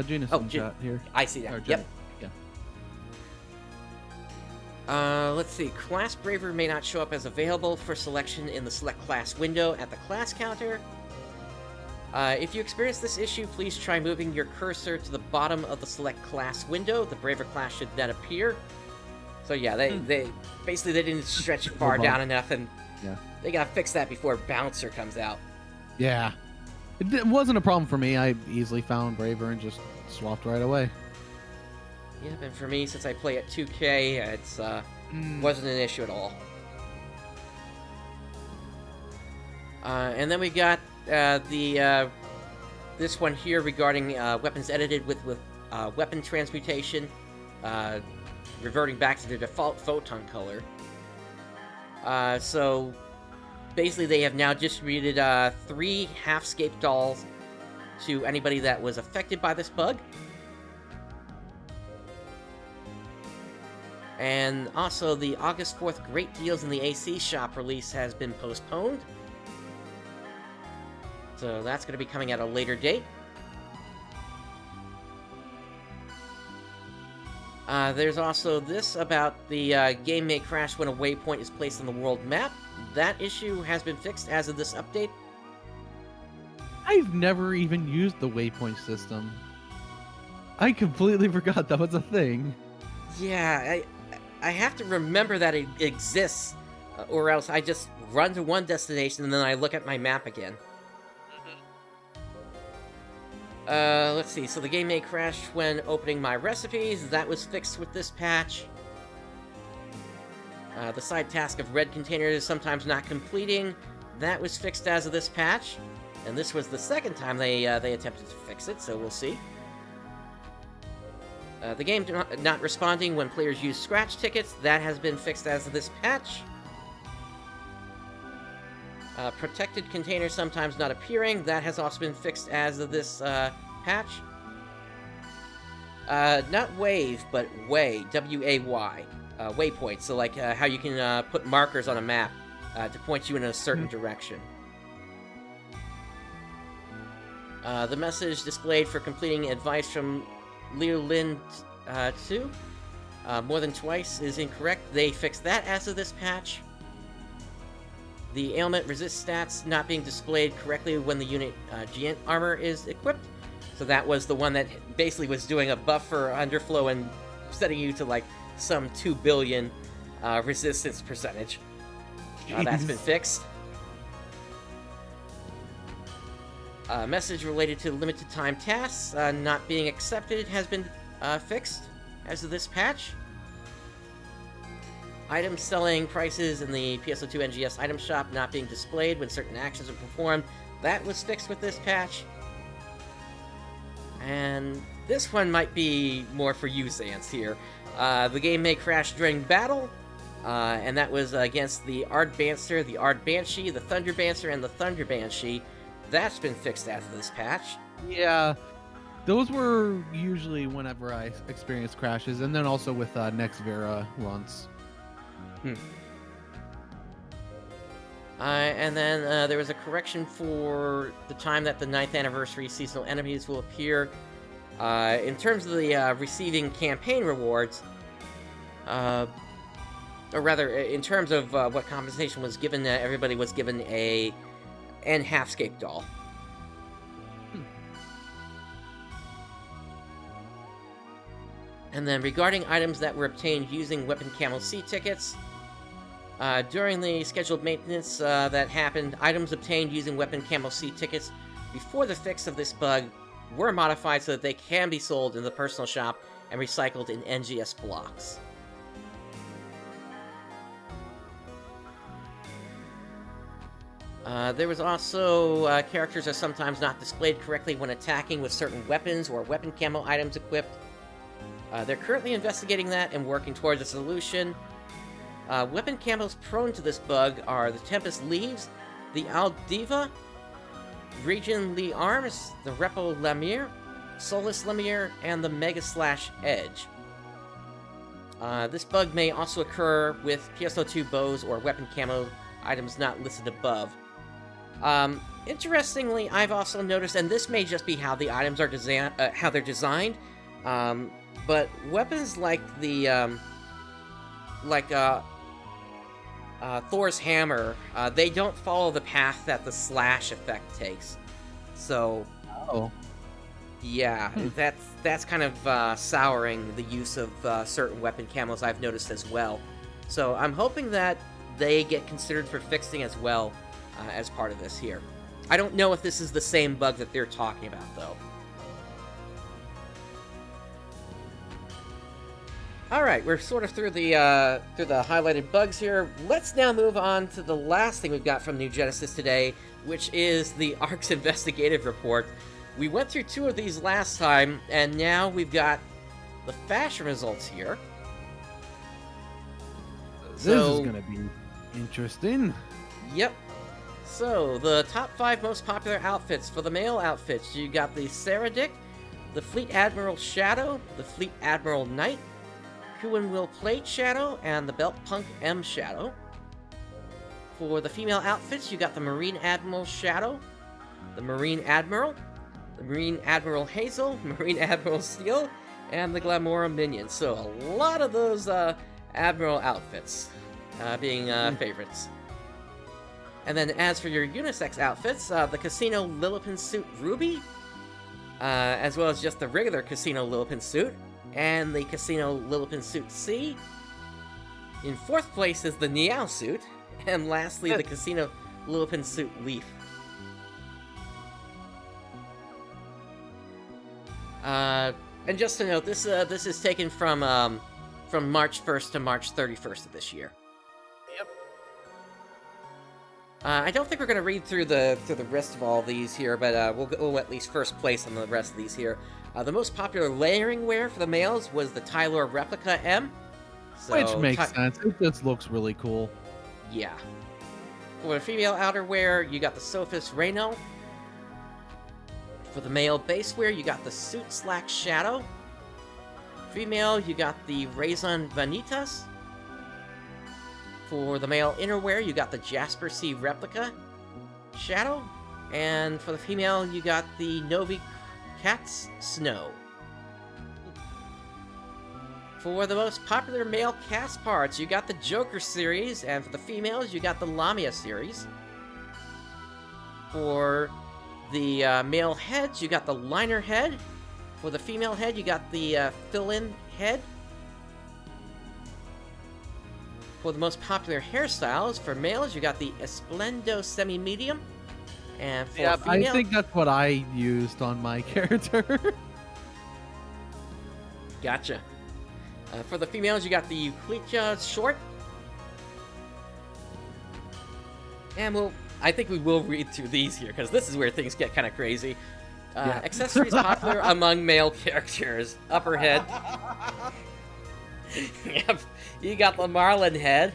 Genus in chat here. I see that. Yep. Let's see. Class Braver may not show up as available for selection in the Select Class window at the class counter. If you experience this issue, please try moving your cursor to the bottom of the Select Class window. The Braver class should then appear. So yeah, they basically they didn't stretch it far down enough, and they gotta fix that before Bouncer comes out. Yeah. It wasn't a problem for me. I easily found Braver and just swapped right away. Yeah, and for me, since I play at 2K, it's wasn't an issue at all. And then we got this one here regarding weapons edited with weapon transmutation, reverting back to their default photon color. So basically, they have now distributed 3 half-scape dolls to anybody that was affected by this bug. And also, the August 4th Great Deals in the AC Shop release has been postponed. So that's going to be coming at a later date. There's also this about the game may crash when a waypoint is placed on the world map. That issue has been fixed as of this update. I've never even used the waypoint system. I completely forgot that was a thing. Yeah, I have to remember that it exists, or else I just run to one destination and then I look at my map again. Let's see. So the game may crash when opening my recipes. That was fixed with this patch. The side task of red containers sometimes not completing. That was fixed as of this patch. And this was the second time they attempted to fix it, so we'll see. The game not responding when players use scratch tickets. That has been fixed as of this patch. Protected containers sometimes not appearing. That has also been fixed as of this patch. Not wave, but way. W-A-Y. Waypoint. So like how you can put markers on a map to point you in a certain direction. The message displayed for completing advice from Leo Lin 2 more than twice is incorrect. They fixed that as of this patch. The ailment resist stats not being displayed correctly when the unit Giant armor is equipped. So that was the one that basically was doing a buff for underflow and setting you to like some 2 billion resistance percentage. That's been fixed. Message related to limited time tasks not being accepted has been fixed as of this patch. Item selling prices in the PSO2 NGS item shop not being displayed when certain actions are performed. That was fixed with this patch. And this one might be more for you, Sans, here. The game may crash during battle, and that was against the Ardbanster, the Ardbanshee, the Thunderbancer, and the Thunder Banshee. That's been fixed after this patch. Yeah, those were usually whenever I experienced crashes, and then also with Next Vera once. And then there was a correction for the time that the 9th anniversary seasonal enemies will appear. In terms of the receiving campaign rewards, or rather, in terms of what compensation was given, everybody was given a Halfscape doll. And then regarding items that were obtained using Weapon Camo C tickets, during the scheduled maintenance that happened, items obtained using Weapon Camo C tickets before the fix of this bug were modified so that they can be sold in the personal shop and recycled in NGS blocks. There was also characters are sometimes not displayed correctly when attacking with certain weapons or weapon camo items equipped. They're currently investigating that and working towards a solution. Weapon camos prone to this bug are the Tempest Leaves, the Aldiva, Region Lee Arms, the Repo Lemire, Solus Lemire, and the Mega Slash Edge. This bug may also occur with PSO2 bows or weapon camo items not listed above. Interestingly, I've also noticed, and this may just be how the items are designed, but weapons like the Thor's hammer, they don't follow the path that the slash effect takes. So, yeah, that's kind of souring the use of certain weapon camos I've noticed as well. So I'm hoping that they get considered for fixing as well as part of this here. I don't know if this is the same bug that they're talking about, though. Alright, we're sort of through the highlighted bugs here. Let's now move on to the last thing we've got from New Genesis today, which is the Arks Investigative Report. We went through 2 of these last time, and now we've got the fashion results here. This is going to be interesting. Yep. So, the top 5 most popular outfits. For the male outfits, you got the Saradic, the Fleet Admiral Shadow, the Fleet Admiral Knight, Kuan Will Plate Shadow, and the Belt Punk M Shadow. For the female outfits, you got the Marine Admiral Shadow, the Marine Admiral, the Marine Admiral Hazel, Marine Admiral Steel, and the Glamora Minion. So a lot of those Admiral outfits being favorites. And then as for your unisex outfits, the Casino Lilliput Suit Ruby, as well as just the regular Casino Lilliput Suit, and the Casino Lilliput Suit C. In 4th place is the Niao Suit, and lastly the Casino Lilliput Suit Leaf. And just to note, this is taken from March 1st to March 31st of this year. Yep. I don't think we're gonna read through the rest of all these here, but we'll go at least first place on the rest of these here. The most popular layering wear for the males was the Tylor Replica M. So, Which makes sense. It just looks really cool. Yeah. For the female outerwear, you got the Sophis Reno. For the male base wear, you got the Suit Slack Shadow. Female, you got the Raison Vanitas. For the male innerwear, you got the Jasper C Replica Shadow. And for the female, you got the Novi Cat's Snow. For the most popular male cast parts, you got the Joker series, and for the females, you got the Lamia series. For the male heads, you got the liner head. For the female head, you got the fill-in head. For the most popular hairstyles, for males, you got the Esplendo semi-medium. And for female... I think that's what I used on my character. Gotcha. For the females, you got the Euclidia short. And I think we will read through these here, because this is where things get kind of crazy. Yeah. Accessories popular among male characters. Upper head. Yep. You got the Marlin head,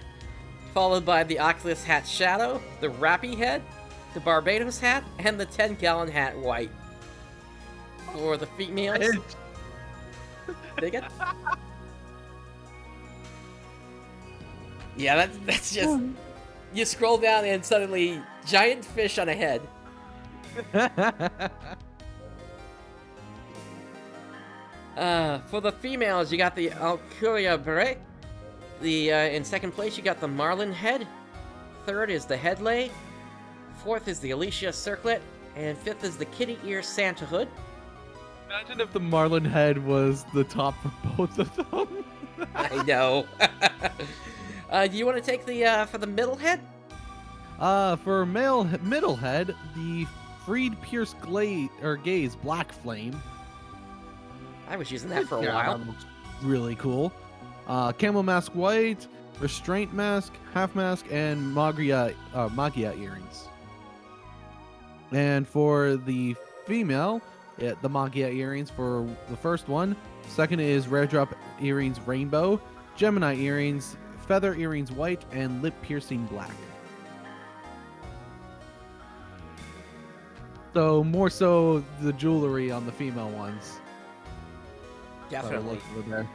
followed by the Oculus hat Shadow, the Rappy head, the Barbados hat, and the 10-gallon hat White. For the females... Dig it? Yeah, that's just... You scroll down and suddenly, giant fish on a head. For the females, you got the Alcuria Beret. In second place, you got the Marlin head. Third is the Headlay. Fourth is the Alicia Circlet. And fifth is the Kitty Ear Santa Hood. Imagine if the Marlin head was the top for both of them. I know. Do you want to take the for the middle head? For male middle head, the Freed Pierce Gaze Black Flame. I was using that for a Yeah, while. that looks really cool. Camo Mask White, Restraint Mask, Half Mask, and Magia earrings. And for the female, the Magia earrings for the first one. Second is Rare Drop earrings Rainbow, Gemini earrings, Feather earrings White, and Lip Piercing Black. So more so the jewelry on the female ones. Definitely. There.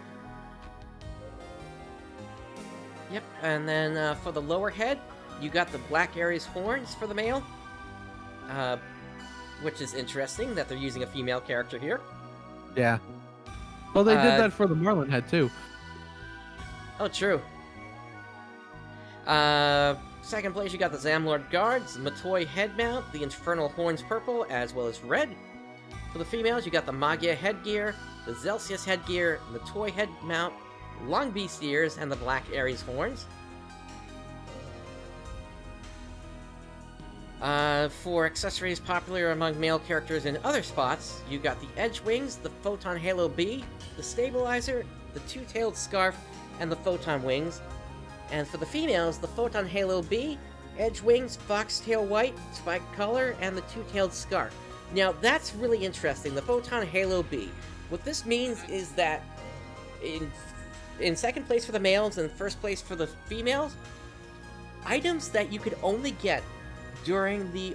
Yep, and then for the lower head, you got the Black Aries horns for the male. Which is interesting that they're using a female character here. Yeah. Well, they did that for the Marlin head, too. Oh, true. Second place, you got the Zamlord Guards, Matoi head mount, the Infernal Horns purple, as well as red. For the females, you got the Magia headgear, the Zelsius headgear, Matoi head mount, Long Beast ears, and the Black Aries horns. For accessories popular among male characters in other spots, you got the Edge Wings, the Photon Halo B, the Stabilizer, the Two-Tailed Scarf, and the Photon Wings. And for the females, the Photon Halo B, Edge Wings, Foxtail White, Spike Collar, and the Two-Tailed Scarf. Now, that's really interesting, the Photon Halo B. What this means is that in second place for the males and first place for the females, items that you could only get during the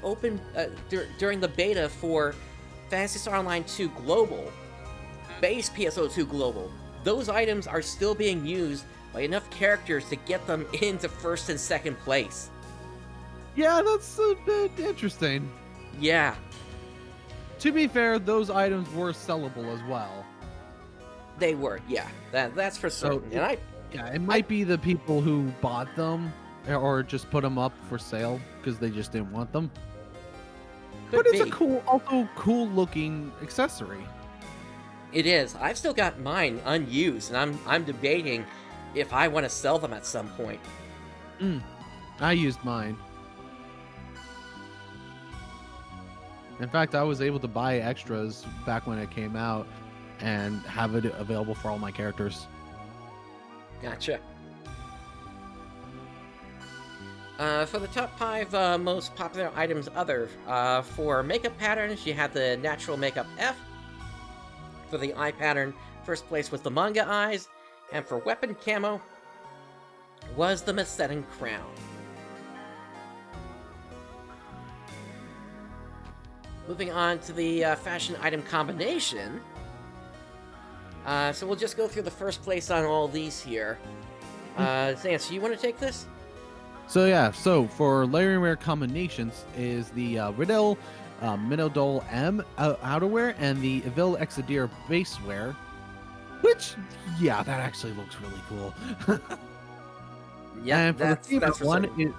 during the beta for Phantasy Star Online 2 Global, base PSO2 Global, those items are still being used by enough characters to get them into first and second place. Yeah, that's a bit interesting. Yeah. To be fair, those items were sellable as well. They were, yeah. That's for certain. And it might be the people who bought them or just put them up for sale because they just didn't want them. But it's a cool looking accessory. It is. I've still got mine unused, and I'm debating if I want to sell them at some point. I used mine. In fact, I was able to buy extras back when it came out and have it available for all my characters. Gotcha. For the top 5 most popular items for makeup patterns, you have the natural makeup F. For the eye pattern, first place was the manga eyes, and for weapon camo was the Macedon crown. Moving on to the fashion item combination. So we'll just go through the first place on all these here. Zance, you want to take this? So yeah, so for layering wear combinations is the Riddle Minodol M outerwear and the Evil Exodir base wear, which, yeah, that actually looks really cool. Yeah, and for that's the female for one, certain.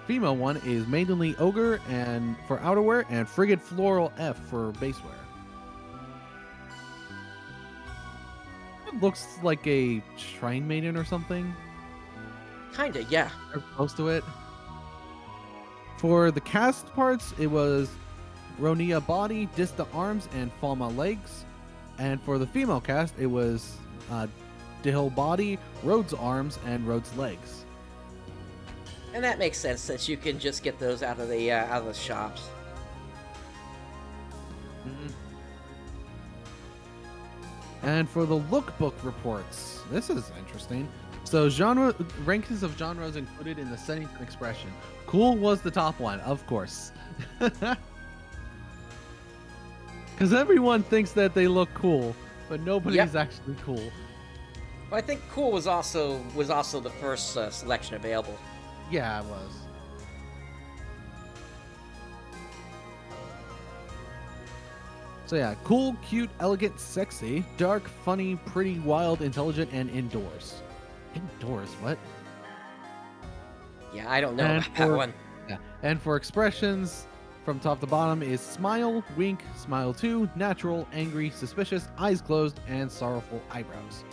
female one is Maidenly Ogre and for outerwear, and Frigid Floral F for base wear. It looks like a Shrine Maiden or something. Kinda, yeah. Or close to it. For the cast parts, it was Ronia body, Dista arms, and Falma legs. And for the female cast, it was Dihil body, Rhodes arms, and Rhodes legs. And that makes sense since you can just get those out of the shops. Mm-hmm. And for the Lookbook Reports, this is interesting. So genre rankings of genres included in the settings and expression. Cool was the top one, of course. Because everyone thinks that they look cool, but nobody's actually cool. Well, I think cool was also the first selection available. Yeah, it was. So yeah, cool, cute, elegant, sexy, dark, funny, pretty, wild, intelligent, and indoors. Indoors, what? Yeah, I don't know about that one. Yeah, and for expressions, from top to bottom is smile, wink, smile 2, natural, angry, suspicious, eyes closed, and sorrowful eyebrows.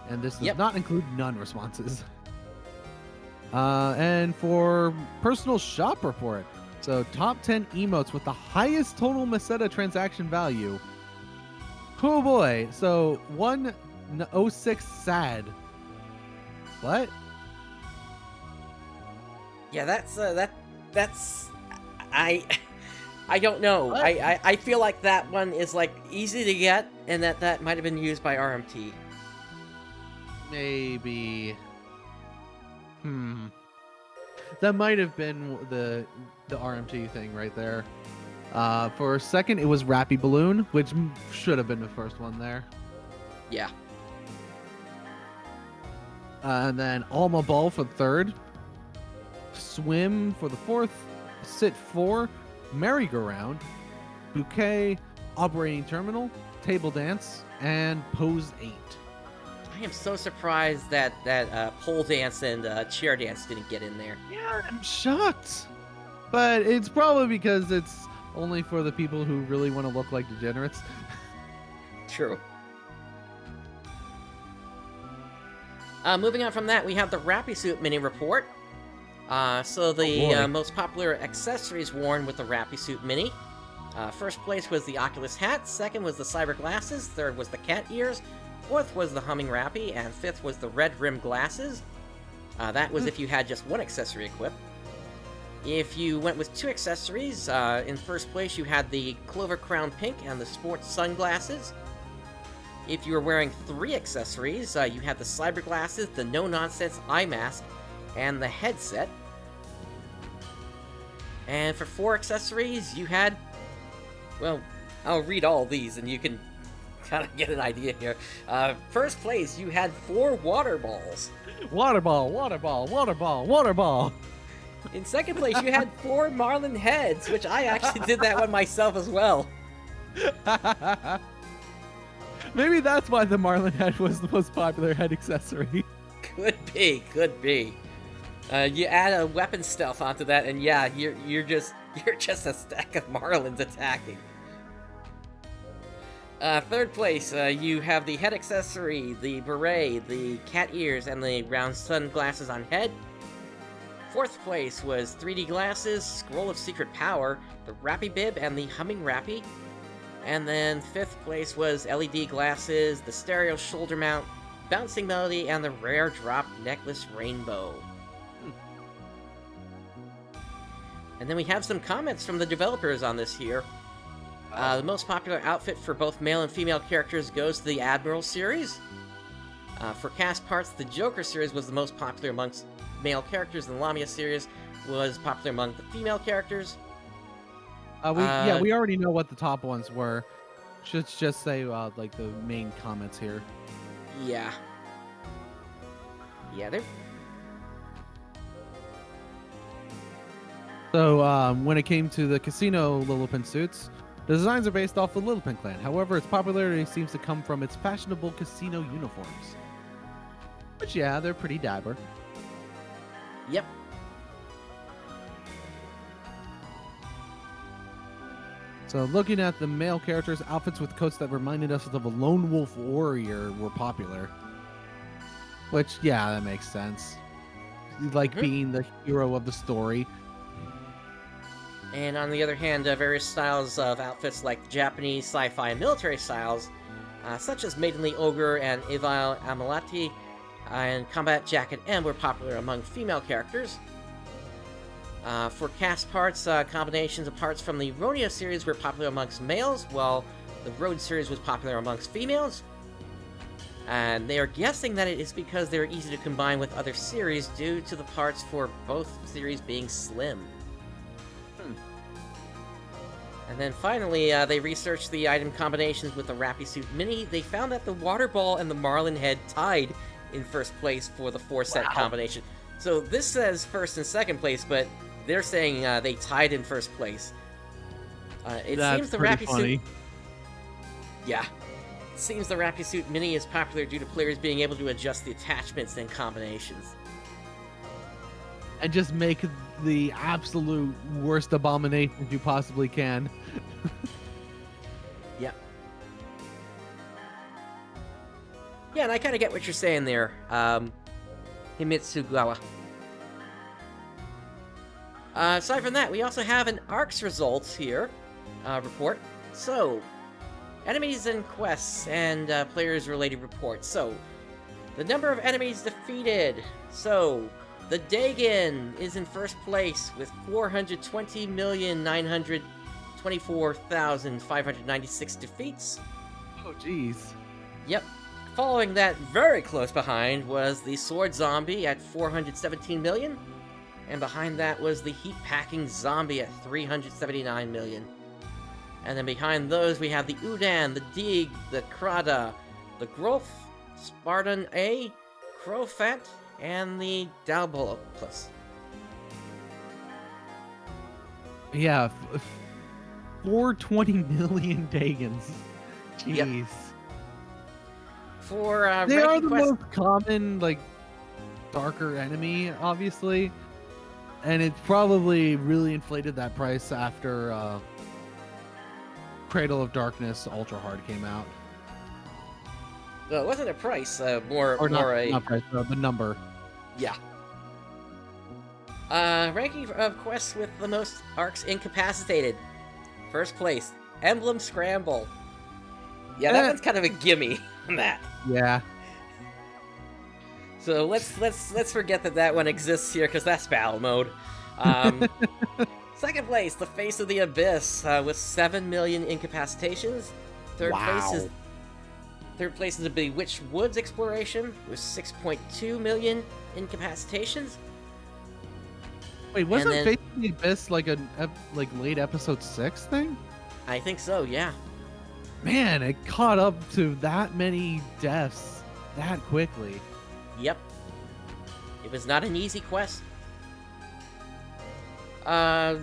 And this does not include none responses. And for personal shop report, so top 10 emotes with the highest total Meseta transaction value. Oh boy, so 106 sad. What? Yeah, that's I don't know. What? I feel like that one is like easy to get, and that might have been used by RMT. Maybe. That might have been the RMT thing right there. For a second, it was Rappy Balloon, which should have been the first one there. Yeah. And then Alma Ball for the third. Swim for the fourth. Sit 4. Merry-Go-Round. Bouquet. Operating Terminal. Table Dance. And Pose 8. I am so surprised that pole dance and chair dance didn't get in there. Yeah, I'm shocked. But it's probably because it's only for the people who really want to look like degenerates. True. Moving on from that, we have the Rappy Suit mini report. So the most popular accessories worn with the Rappy Suit mini. First place was the Oculus hat, second was the cyber glasses, third was the cat ears, fourth was the humming Rappy, and fifth was the red rim glasses. That was if you had just one accessory equipped. If you went with 2 accessories, in first place you had the Clover Crown Pink and the sports sunglasses. If you were wearing 3 accessories, you had the cyber glasses, the no-nonsense eye mask, and the headset. And for 4 accessories, you had... Well, I'll read all these and you can kind of get an idea here. First place, you had 4 water balls. Water ball, water ball, water ball, water ball. In second place, you had 4 Marlin heads, which I actually did that one myself as well. Maybe that's why the Marlin head was the most popular head accessory. Could be, could be. You add a weapon stealth onto that, and yeah, you're just a stack of Marlins attacking. Third place, you have the head accessory, the beret, the cat ears, and the round sunglasses on head. Fourth place was 3D glasses, Scroll of Secret Power, the Rappy Bib, and the Humming Rappy. And then 5th place was LED glasses, the stereo shoulder mount, bouncing melody, and the rare drop necklace rainbow. And then we have some comments from the developers on this here. The most popular outfit for both male and female characters goes to the Admiral series. For cast parts, the Joker series was the most popular amongst male characters, and the Lamia series was popular among the female characters. We already know what the top ones were. Should just say like the main comments here. Yeah. Yeah, they're... So when it came to the casino Lilliput suits, the designs are based off the Lilliput clan. However, its popularity seems to come from its fashionable casino uniforms. But yeah, they're pretty dapper. Yep. So looking at the male characters, outfits with coats that reminded us of a lone wolf warrior were popular. Which, yeah, that makes sense. Like being the hero of the story. And on the other hand, various styles of outfits like Japanese, sci-fi, and military styles, such as Maidenly Ogre and Evil Amalati, and Combat Jacket M were popular among female characters. For cast parts, combinations of parts from the Ronia series were popular amongst males, while the Road series was popular amongst females. And they are guessing that it is because they're easy to combine with other series due to the parts for both series being slim. And then finally, they researched the item combinations with the Rappy Suit Mini. They found that the Water Ball and the Marlin Head tied in first place for the 4-set combination. So this says first and second place, but they're saying they tied in first place. It seems the Rappy Suit... Yeah. It seems the Rappy Suit Mini is popular due to players being able to adjust the attachments and combinations. And just make the absolute worst abominations you possibly can. Yep. Yeah, and I kind of get what you're saying there, Himitsugawa. Aside from that, we also have an Arks Results here, report. So, enemies and quests and players-related reports. So, the number of enemies defeated. So, the Dagon is in first place with 420,924,596 defeats. Oh, jeez. Yep. Following that, very close behind, was the Sword Zombie at 417 million. And behind that was the Heat Packing Zombie at 379 million. And then behind those, we have the Udan, the Dig, the Krada, the Growth, Spartan A, Crowfat, and the Dalbolopus. Yeah, 420 million Dagons. Jeez. Yep. For they are the most common, like, darker enemy, obviously. And it probably really inflated that price after Cradle of Darkness Ultra Hard came out. Well, it wasn't a price, Not price, the number. Yeah. Ranking of quests with the most arcs incapacitated. First place, Emblem Scramble. Yeah, that one's kind of a gimme on that. Yeah. So let's forget that one exists here, because that's battle mode. Second place, the Face of the Abyss, with 7 million incapacitations. Third place is the Bewitched Woods Exploration, with 6.2 million incapacitations. Wait, wasn't Face of the Abyss like a late episode 6 thing? I think so, yeah. Man, it caught up to that many deaths that quickly. Yep. It was not an easy quest.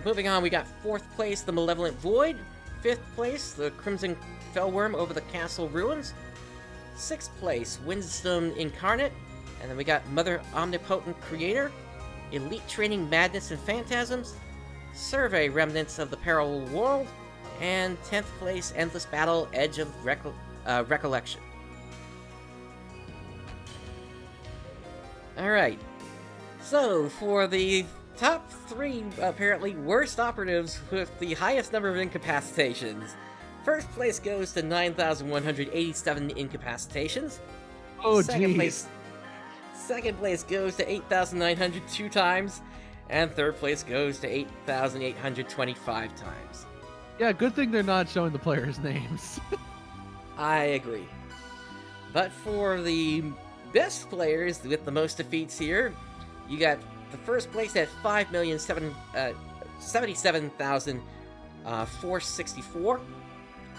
Moving on, we got 4th place, the Malevolent Void. 5th place, the Crimson Fellworm over the Castle Ruins. 6th place, Windstone Incarnate. And then we got Mother Omnipotent Creator. Elite Training Madness and Phantasms. Survey Remnants of the Parallel World. And 10th place, Endless Battle, Edge of Recollection. Alright. So, for the top 3, apparently, worst operatives with the highest number of incapacitations. First place goes to 9,187 incapacitations. Oh, Second geez. Second place goes to 8,902 times. And third place goes to 8,825 times. Yeah, good thing they're not showing the players' names. I agree. But for the best players with the most defeats here, you got the first place at 5,077,464.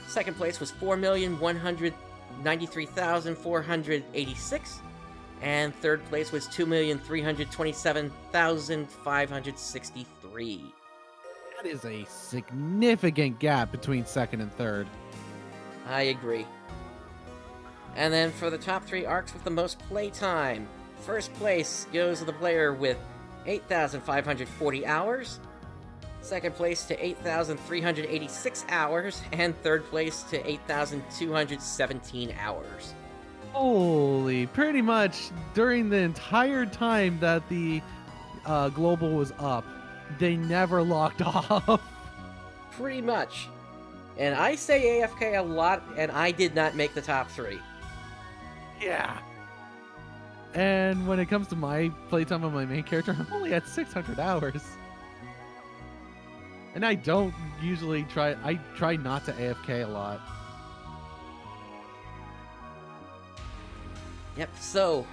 Second place was 4,193,486. And third place was 2,327,563. That is a significant gap between second and third. I agree. And then for the top 3 arcs with the most playtime, first place goes to the player with 8,540 hours. Second place to 8,386 hours. And third place to 8,217 hours. Holy, pretty much during the entire time that the global was up, they never locked off. Pretty much. And I say AFK a lot, and I did not make the top 3. Yeah. And when it comes to my playtime on my main character, I'm only at 600 hours. And I don't usually I try not to AFK a lot. Yep, so,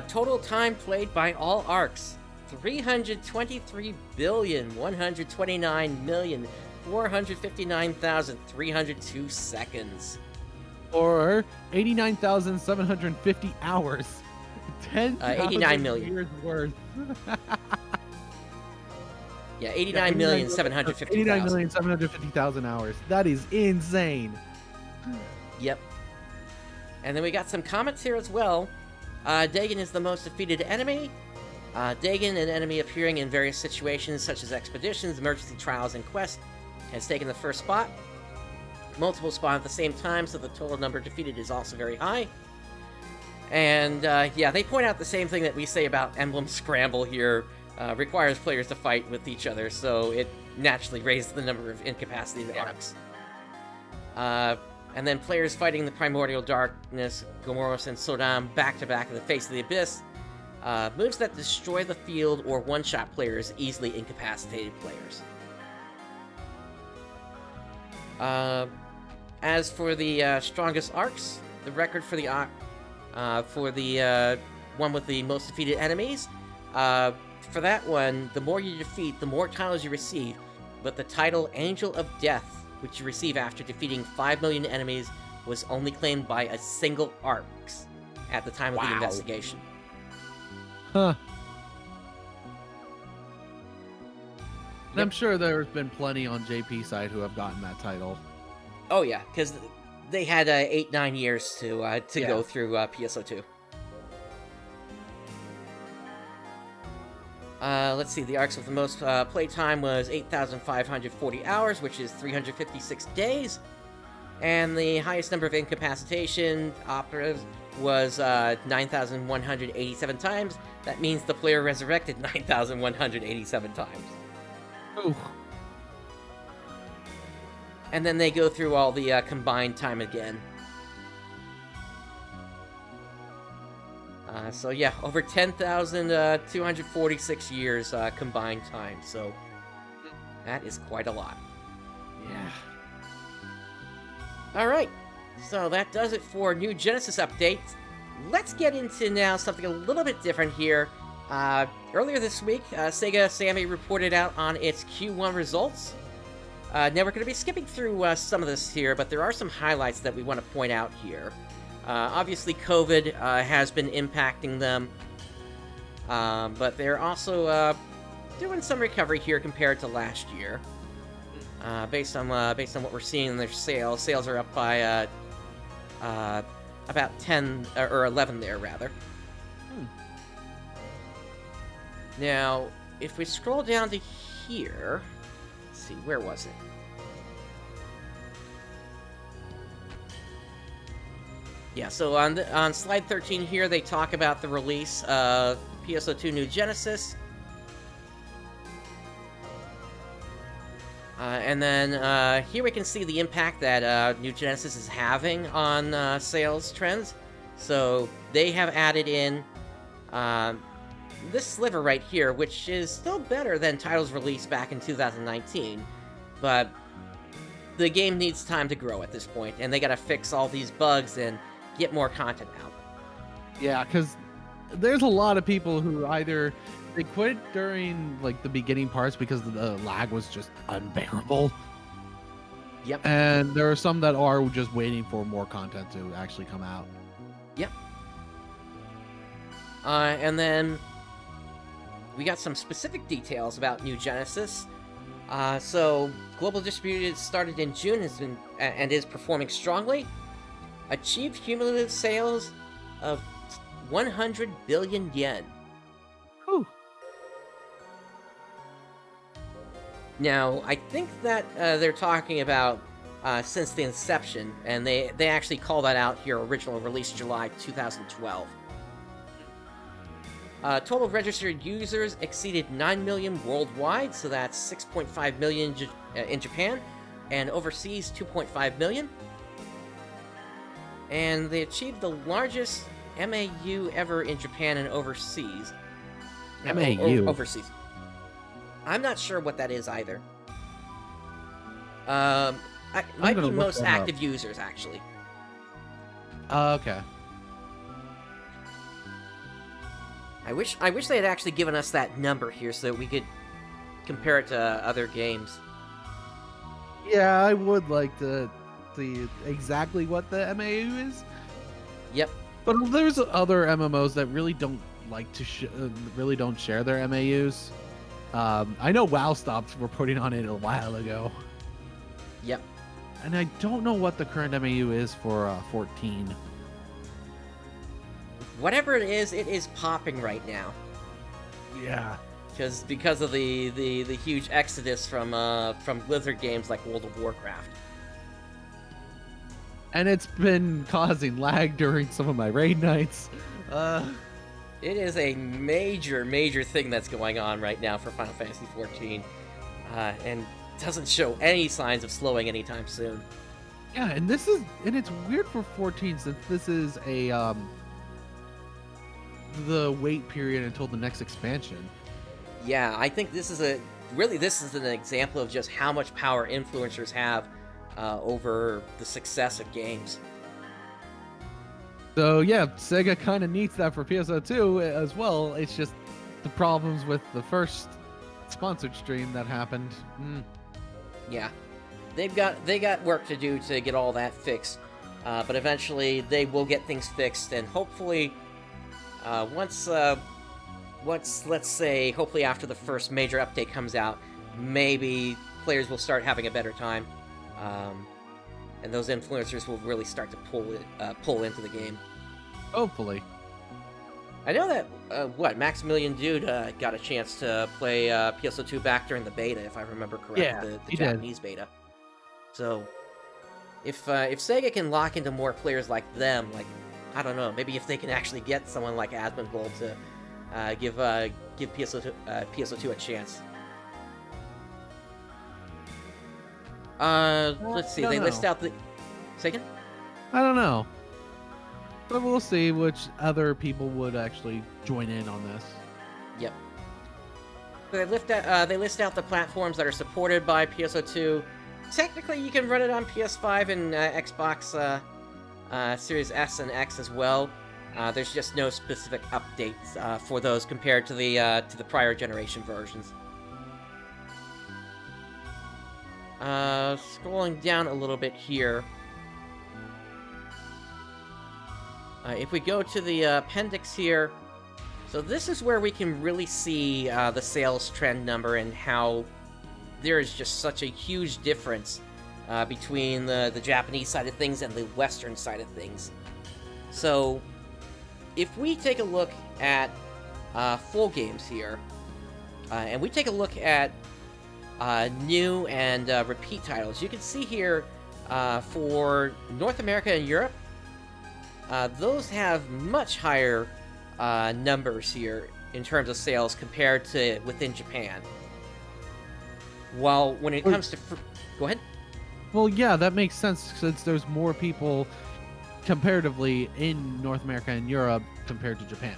total time played by all arcs, 323,129,459,302 seconds. Or 89,750 hours. 89 million. years worth. Yeah, 89,750,000. 89,750,000 hours. That is insane. Yep. And then we got some comments here as well. Dagon is the most defeated enemy. Dagon, an enemy appearing in various situations such as expeditions, emergency trials, and quests, has taken the first spot. Multiple spawn at the same time, so the total number defeated is also very high. And yeah, they point out the same thing that we say about Emblem Scramble here. Requires players to fight with each other, so it naturally raises the number of incapacitated arcs. And then players fighting the Primordial Darkness, Gomoros, and Sodam back-to-back in the face of the Abyss. Moves that destroy the field or one-shot players, easily incapacitated players. As for the strongest arcs, the record for the one with the most defeated enemies, for that one, the more you defeat, the more titles you receive, but the title Angel of Death, which you receive after defeating 5 million enemies, was only claimed by a single Arks at the time of the investigation. Huh. And I'm sure there's been plenty on JP side who have gotten that title. Oh yeah, because they had 8-9 years to go through PSO2. Let's see, the arcs with the most playtime was 8,540 hours, which is 356 days. And the highest number of incapacitation operatives was 9,187 times. That means the player resurrected 9,187 times. Ooh. And then they go through all the combined time again. So yeah, over 10,246 years combined time, so that is quite a lot. Yeah. Alright, so that does it for new Genesis updates. Let's get into now something a little bit different here. Earlier this week, SEGA Sammy reported out on its Q1 results. Now we're going to be skipping through some of this here, but there are some highlights that we want to point out here. Obviously, COVID has been impacting them, but they're also doing some recovery here compared to last year. Based on what we're seeing in their sales, sales are up by about 10 or 11 there rather. Now, if we scroll down to here, let's see, where was it? Yeah, so on slide 13 here, they talk about the release of PSO2 New Genesis. And then here we can see the impact that New Genesis is having on sales trends. So they have added in this sliver right here, which is still better than titles released back in 2019, but the game needs time to grow at this point, and they gotta fix all these bugs and get more content out. Yeah, because there's a lot of people who either they quit during like the beginning parts because the lag was just unbearable. Yep. And there are some that are just waiting for more content to actually come out. Yep. And then we got some specific details about New Genesis. So global distribution started in June and is performing strongly. Achieved cumulative sales of 100 billion yen. Whew. Now, I think that they're talking about since the inception, and they actually call that out here, original release July 2012. Total registered users exceeded 9 million worldwide, so that's 6.5 million in Japan, and overseas 2.5 million. And they achieved the largest MAU ever in Japan and overseas. MAU? Overseas. I'm not sure what that is either. Might be most active users, actually. Okay. I wish they had actually given us that number here so that we could compare it to other games. Yeah, I would like to see exactly what the MAU is. Yep. But there's other MMOs that really don't like to really don't share their MAUs. I know WoW stopped reporting on it a while ago. Yep. And I don't know what the current MAU is for 14. Whatever it is popping right now. Yeah. Because of the huge exodus from Blizzard games like World of Warcraft. And it's been causing lag during some of my raid nights. It is a major thing that's going on right now for Final Fantasy XIV, and doesn't show any signs of slowing anytime soon. Yeah, and it's weird for 14 since this is a the wait period until the next expansion. Yeah, I think this is an example of just how much power influencers have over the success of games. So yeah, Sega kind of needs that for PSO2 as well. It's just the problems with the first sponsored stream that happened. Yeah, they got work to do to get all that fixed, but eventually they will get things fixed, and hopefully, once let's say hopefully after the first major update comes out, maybe players will start having a better time, and those influencers will really start to pull into the game. Hopefully. I know that Maximilian Dude got a chance to play PSO2 back during the beta, if I remember correctly, Yeah, the Japanese beta. So, if Sega can lock into more players like them, like, I don't know, maybe if they can actually get someone like Asmongold to give PSO2 a chance. Let's see. They list out the. Second. I don't know, but we'll see which other people would actually join in on this. Yep. They list out the platforms that are supported by PSO2. Technically, you can run it on PS5 and Xbox Series S and X as well. There's just no specific updates for those compared to the prior generation versions. Scrolling down a little bit here. If we go to the appendix here, so this is where we can really see the sales trend number and how there is just such a huge difference between the Japanese side of things and the Western side of things. So, if we take a look at full games here, and we take a look at new and repeat titles, you can see here for North America and Europe, those have much higher numbers here in terms of sales compared to within Japan. While when it Well- comes to... Go ahead. Well, yeah, that makes sense since there's more people comparatively in North America and Europe compared to Japan.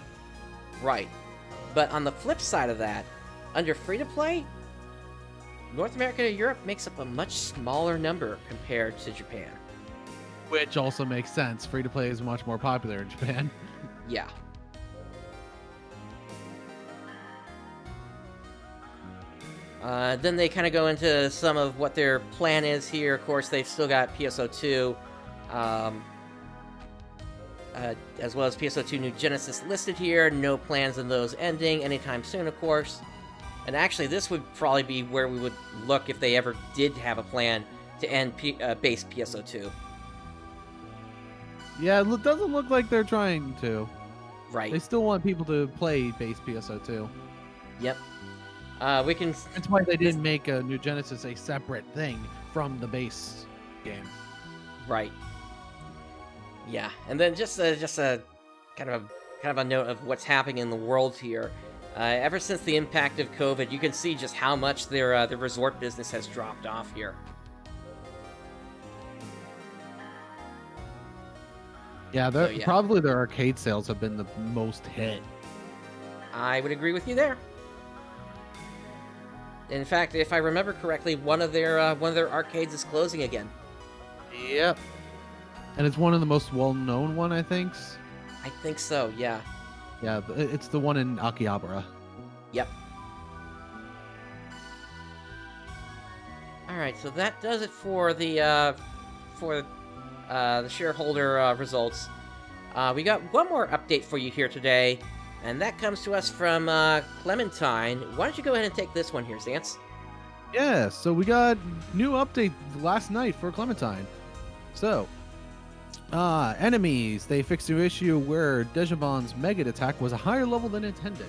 Right. But on the flip side of that, under free-to-play, North America and Europe makes up a much smaller number compared to Japan. Which also makes sense. Free-to-play is much more popular in Japan. Yeah. Then they kind of go into some of what their plan is here. Of course, they've still got PSO2, as well as PSO2 New Genesis listed here. No plans on those ending anytime soon, of course. And actually, this would probably be where we would look if they ever did have a plan to end base PSO2. Yeah, it doesn't look like they're trying to. Right. They still want people to play base PSO2. Yep. We can... That's why they didn't make a New Genesis a separate thing from the base game. Right. Yeah, and then just a kind of a note of what's happening in the world here. Ever since the impact of COVID, you can see just how much their resort business has dropped off here. Yeah, yeah. Probably their arcade sales have been the most hit. I would agree with you there. In fact, if I remember correctly, one of their arcades is closing again. Yep. And it's one of the most well-known one, I think. I think so, yeah. Yeah, it's the one in Akihabara. Yep. All right, so that does it for the shareholder results. We got one more update for you here today, and that comes to us from Clementine. Why don't you go ahead and take this one here, Zance? Yeah, so we got new update last night for Clementine. So, enemies. They fixed an issue where Dejabon's Mega Attack was a higher level than intended.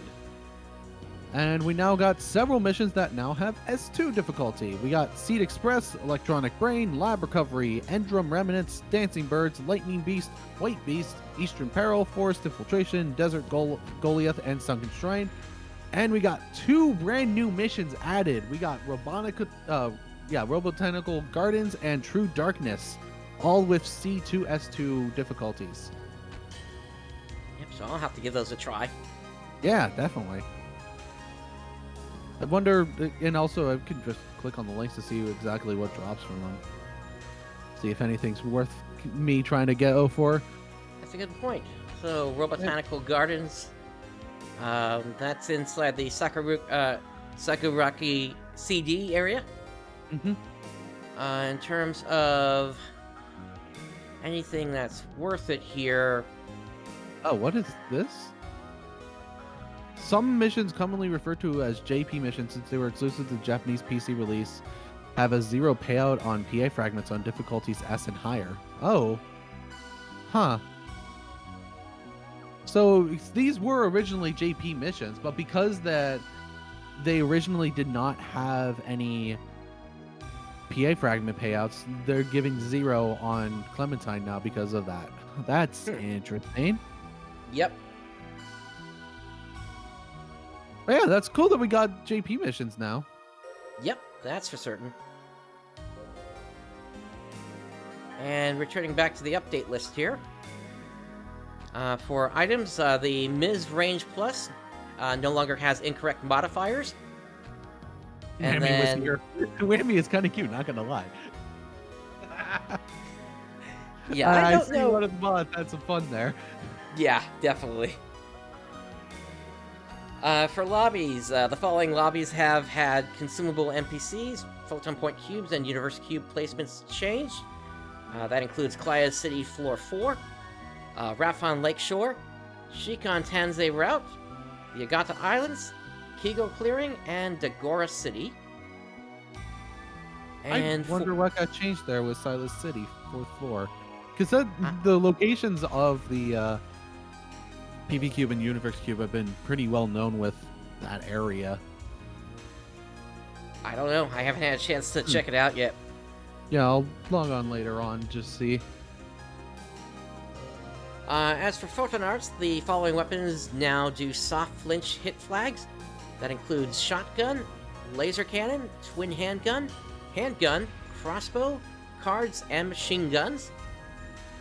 And we now got several missions that now have S2 difficulty. We got Seed Express, Electronic Brain, Lab Recovery, Endrum Remnants, Dancing Birds, Lightning Beast, White Beast, Eastern Peril, Forest Infiltration, Desert Goliath, and Sunken Shrine. And we got 2 brand new missions added. We got Robotechnical Gardens and True Darkness, all with C2 S2 difficulties. Yep, so I'll have to give those a try. Yeah, definitely. I wonder, and also I could just click on the links to see exactly what drops from them. See if anything's worth me trying to go for. That's a good point. So, Robotanical Gardens, that's inside the Sakuraki CD area. Mm-hmm. In terms of anything that's worth it here... Oh, what is this? Some missions commonly referred to as JP missions since they were exclusive to the Japanese PC release have a 0 payout on PA fragments on difficulties S and higher. Oh. Huh. So these were originally JP missions, but because that they originally did not have any PA fragment payouts, they're giving 0 on Clementine now because of that. That's interesting. Yep. But yeah, that's cool that we got JP missions now. Yep, that's for certain. And returning back to the update list here. For items, the Ms. Range Plus no longer has incorrect modifiers. And Whammy is kind of cute, not gonna lie. Yeah, I don't know. One of the mods had some fun there. Yeah, definitely. For lobbies, the following lobbies have had consumable NPCs, Photon Point Cubes, and Universe Cube placements changed. That includes Klaya City Floor 4, Rafon Lakeshore, Shikon Tansei Route, the Yagata Islands, Kigo Clearing, and Dagora City. And I wonder what got changed there with Silas City, 4th floor. Because the locations of the PV Cube and Universe Cube have been pretty well known with that area. I don't know. I haven't had a chance to check it out yet. Yeah, I'll log on later on, just see. As for Photon Arts, the following weapons now do soft flinch hit flags. That includes Shotgun, laser cannon, twin handgun, crossbow, cards, and machine guns.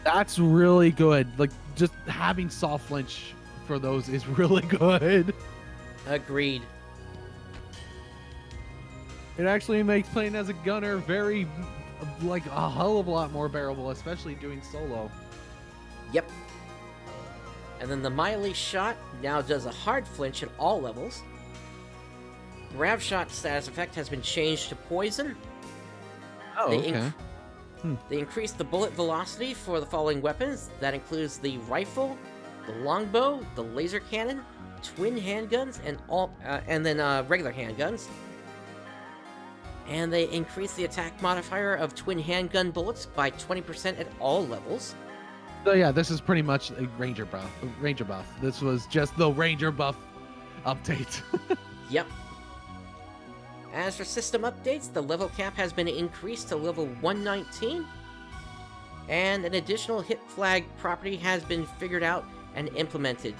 That's really good. Like, just having soft flinch for those is really good. Agreed. It actually makes playing as a gunner very, like, a hell of a lot more bearable, especially doing solo. Yep. And then the Miley shot now does a hard flinch at all levels. Grab shot status effect has been changed to poison. Oh, okay. They increased the bullet velocity for the following weapons. That includes the rifle, the longbow, the laser cannon, twin handguns, and then regular handguns. And they increased the attack modifier of twin handgun bullets by 20% at all levels. So yeah, this is pretty much a ranger buff. This was just the ranger buff update. Yep. As for system updates, the level cap has been increased to level 119, and an additional hit flag property has been figured out and implemented.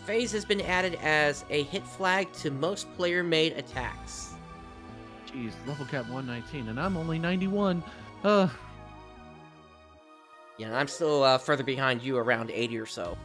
Phase has been added as a hit flag to most player-made attacks. Jeez, level cap 119, and I'm only 91. Yeah, and I'm still further behind you, around 80 or so.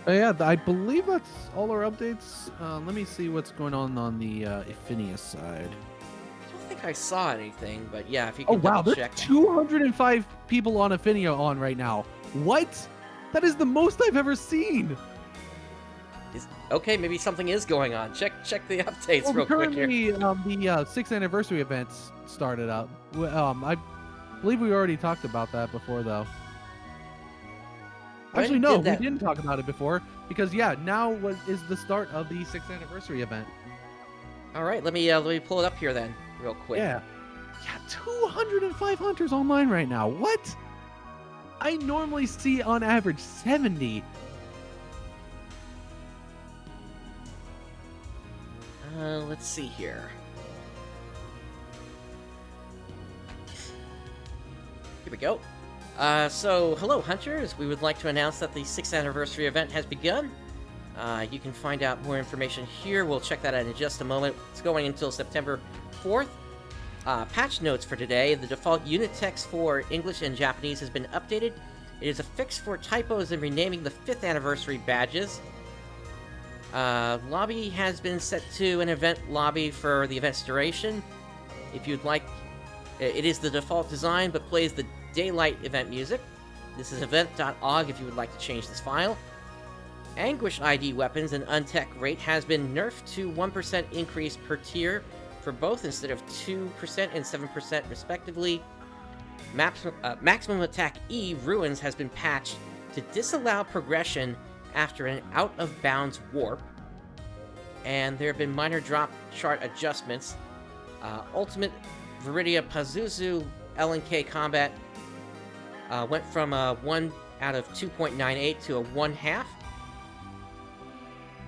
Yeah, I believe that's all our updates. Let me see what's going on the Ephinius side. I don't think I saw anything, but yeah, if you can Oh wow, there's check. 205 people on Ephinia on right now. What? That is the most I've ever sine. Okay, maybe something is going on. Check the updates real quick here. Currently, the 6th anniversary events started up. I believe we already talked about that before, though. Actually, no, we didn't talk about it before because now is the start of the 6th anniversary event. All right, let me pull it up here then, real quick. Yeah, 205 hunters online right now. What? I normally see on average 70. Let's see here. Here we go. So, hello hunters, we would like to announce that the 6th anniversary event has begun. You can find out more information here, we'll check that out in just a moment. It's going until September 4th. Patch notes for today, the default unit text for English and Japanese has been updated. It is a fix for typos in renaming the 5th anniversary badges. Lobby has been set to an event lobby for the event's duration. If you'd like, it is the default design, but plays the daylight event music. This is event.og if you would like to change this file. Anguish ID weapons and untech rate has been nerfed to 1% increase per tier for both instead of 2% and 7% respectively. Maximum attack E ruins has been patched to disallow progression after an out-of-bounds warp. And there have been minor drop chart adjustments. Ultimate Viridia Pazuzu LNK combat went from a 1 out of 2.98 to a 1/2.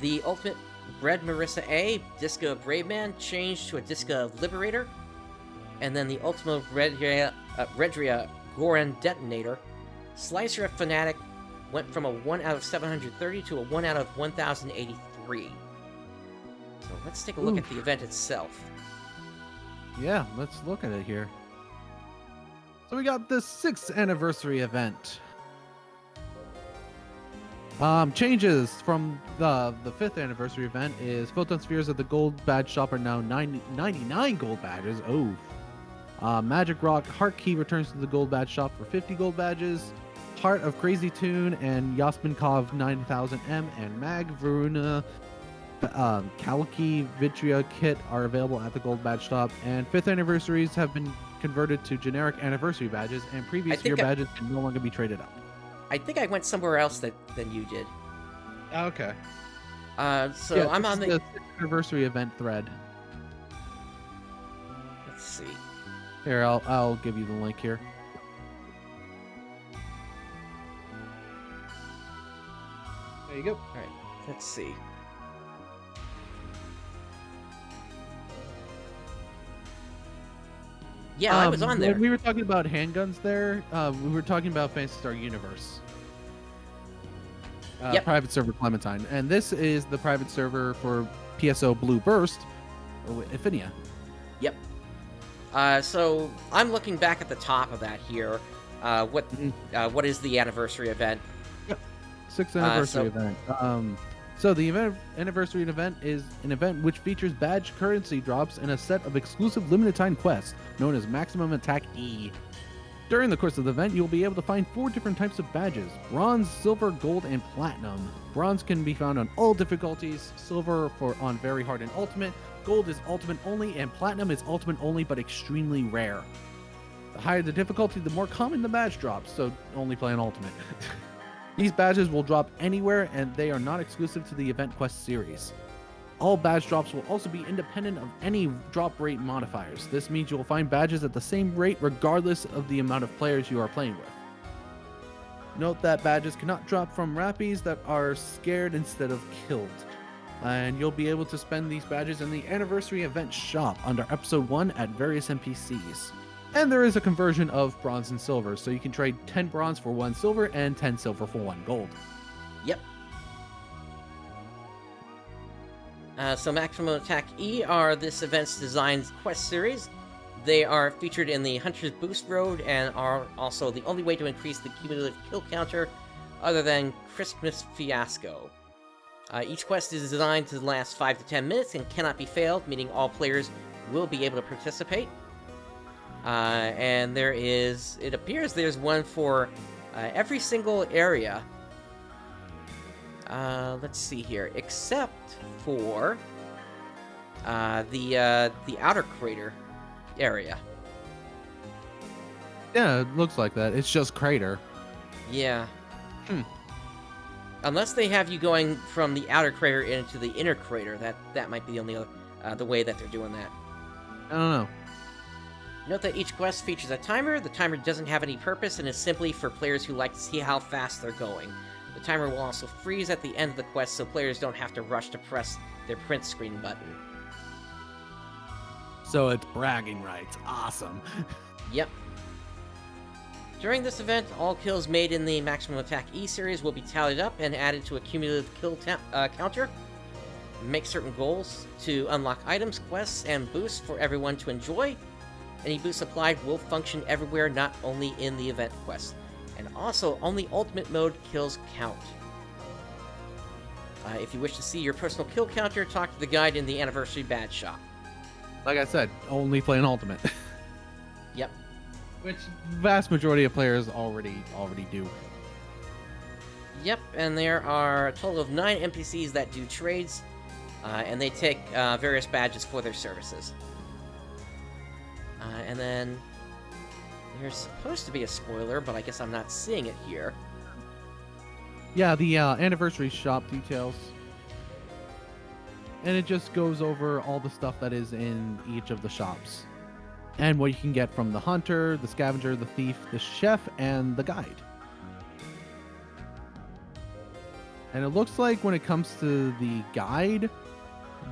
The Ultimate Red Marissa A, Disca of Braveman, changed to a Disca of Liberator. And then the Ultimate Redria Goran Detonator, Slicer of Fanatic, went from a 1 out of 730 to a 1 out of 1083. So let's take a look at the event itself. Yeah, let's look at it here. So we got the 6th anniversary event. Changes from the 5th anniversary event is Photon Spheres at the Gold Badge Shop are now 99 gold badges. Oh. Magic Rock Heart Key returns to the Gold Badge Shop for 50 gold badges. Heart of Crazy Tune and Yasminkov 9000M and Mag Varuna Kaliki Vitria kit are available at the Gold Badge Shop. And 5th anniversaries have been converted to generic anniversary badges, and previous year badges can no longer be traded up. I think I went somewhere else than you did. Okay. So yeah, I'm on the 6th anniversary event thread. Let's see. Here, I'll give you the link here. There you go. All right. Let's see. Yeah, I was on there. When we were talking about handguns there, we were talking about Phantasy Star Universe. Yep. Private server Clementine. And this is the private server for PSO Blue Burst, Affinia. Yep. So I'm looking back at the top of that here. What is the anniversary event? Yep. 6th anniversary event. So the anniversary event is an event which features badge currency drops and a set of exclusive limited time quests known as Maximum Attack E. During the course of the event, you'll be able to find 4 different types of badges: bronze, silver, gold, and platinum. Bronze can be found on all difficulties, silver on very hard and ultimate, gold is ultimate only, and platinum is ultimate only but extremely rare. The higher the difficulty, the more common the badge drops, so only play on ultimate. These badges will drop anywhere, and they are not exclusive to the Event Quest series. All badge drops will also be independent of any drop rate modifiers. This means you will find badges at the same rate regardless of the amount of players you are playing with. Note that badges cannot drop from rappies that are scared instead of killed. And you'll be able to spend these badges in the Anniversary Event shop under Episode 1 at various NPCs. And there is a conversion of bronze and silver, so you can trade 10 bronze for 1 silver and 10 silver for 1 gold. Yep. So Maximum Attack E are this event's designed quest series. They are featured in the Hunter's Boost Road and are also the only way to increase the cumulative kill counter other than Christmas Fiasco. Each quest is designed to last 5 to 10 minutes and cannot be failed, meaning all players will be able to participate. And it appears there's one for every single area. Let's see here, except for the outer crater area. Yeah, it looks like that. It's just crater. Yeah. Unless they have you going from the outer crater into the inner crater, that might be the only other the way that they're doing that. I don't know. Note that each quest features a timer. The timer doesn't have any purpose and is simply for players who like to see how fast they're going. The timer will also freeze at the end of the quest, so players don't have to rush to press their print screen button. So it's bragging rights. Awesome. Yep. During this event, all kills made in the Maximum Attack E series will be tallied up and added to a cumulative kill counter. Make certain goals to unlock items, quests, and boosts for everyone to enjoy. Any boosts applied will function everywhere, not only in the event quest. And also, only Ultimate Mode kills count. If you wish to see your personal kill counter, talk to the guide in the Anniversary Badge Shop. Like I said, only play an ultimate. Yep. Which vast majority of players already do. Yep, and there are a total of 9 NPCs that do trades, and they take various badges for their services. And then there's supposed to be a spoiler, but I guess I'm not seeing it here. Yeah, the anniversary shop details. And it just goes over all the stuff that is in each of the shops. And what you can get from the hunter, the scavenger, the thief, the chef, and the guide. And it looks like when it comes to the guide,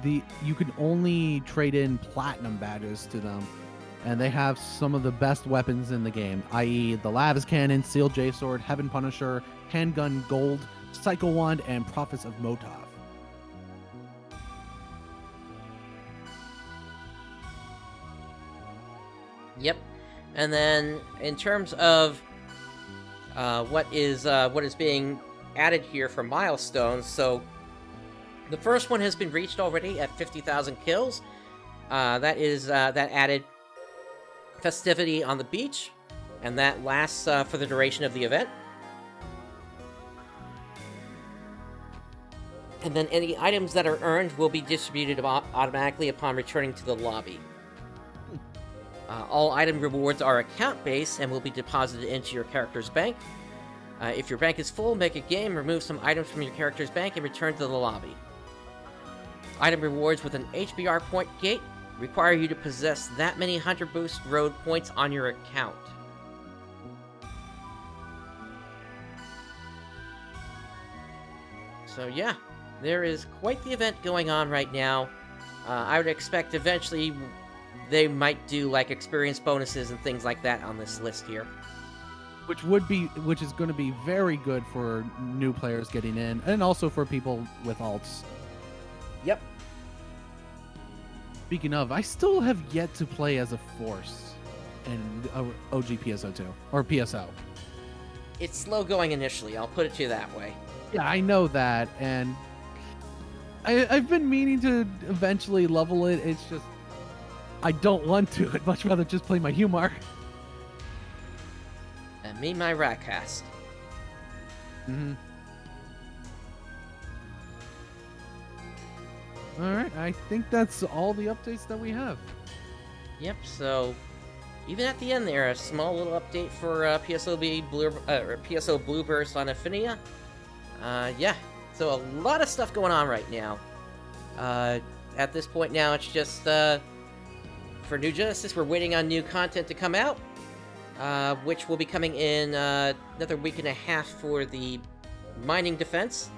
you can only trade in platinum badges to them. And they have some of the best weapons in the game, i.e. the Lavis Cannon, Seal J Sword, Heaven Punisher, Handgun Gold, Psycho Wand, and Prophets of Motov. Yep. And then in terms of what is being added here for Milestones, so the first one has been reached already at 50,000 kills. That added Festivity on the Beach, and that lasts for the duration of the event. And then any items that are earned will be distributed automatically upon returning to the lobby. All item rewards are account-based and will be deposited into your character's bank. If your bank is full, make a game, remove some items from your character's bank, and return to the lobby. Item rewards with an HBR point gate require you to possess that many Hunter Boost Road points on your account. So yeah, there is quite the event going on right now. I would expect eventually they might do like experience bonuses and things like that on this list here. which is going to be very good for new players getting in, and also for people with alts. Yep. Speaking of, I still have yet to play as a Force in OG PSO2 or PSO. It's slow going initially, I'll put it to you that way. Yeah, I know that, and I've been meaning to eventually level it. It's just I don't want to. I'd much rather just play my Humar. And me, my Ratcast. Mm-hmm. Alright, I think that's all the updates that we have. Yep, so even at the end there, a small little update for PSO Blueburst on Affinia. Yeah, so a lot of stuff going on right now. At this point now, it's just, for New Genesis, we're waiting on new content to come out, which will be coming in another week and a half for the mining defense,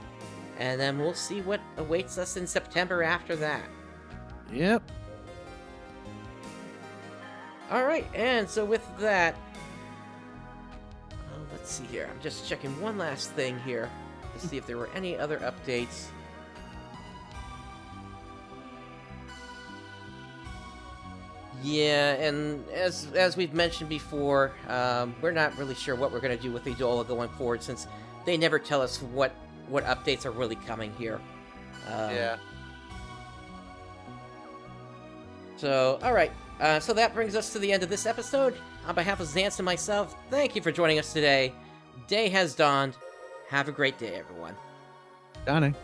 and then we'll see what awaits us in September after that. Yep. Alright, and so with that, let's see here, I'm just checking one last thing here to see if there were any other updates. Yeah, and as we've mentioned before, we're not really sure what we're going to do with Idola going forward, since they never tell us what updates are really coming here. Yeah. So, alright, so that brings us to the end of this episode. On behalf of Xance and myself, thank you for joining us today. Day has dawned. Have a great day, everyone. Done.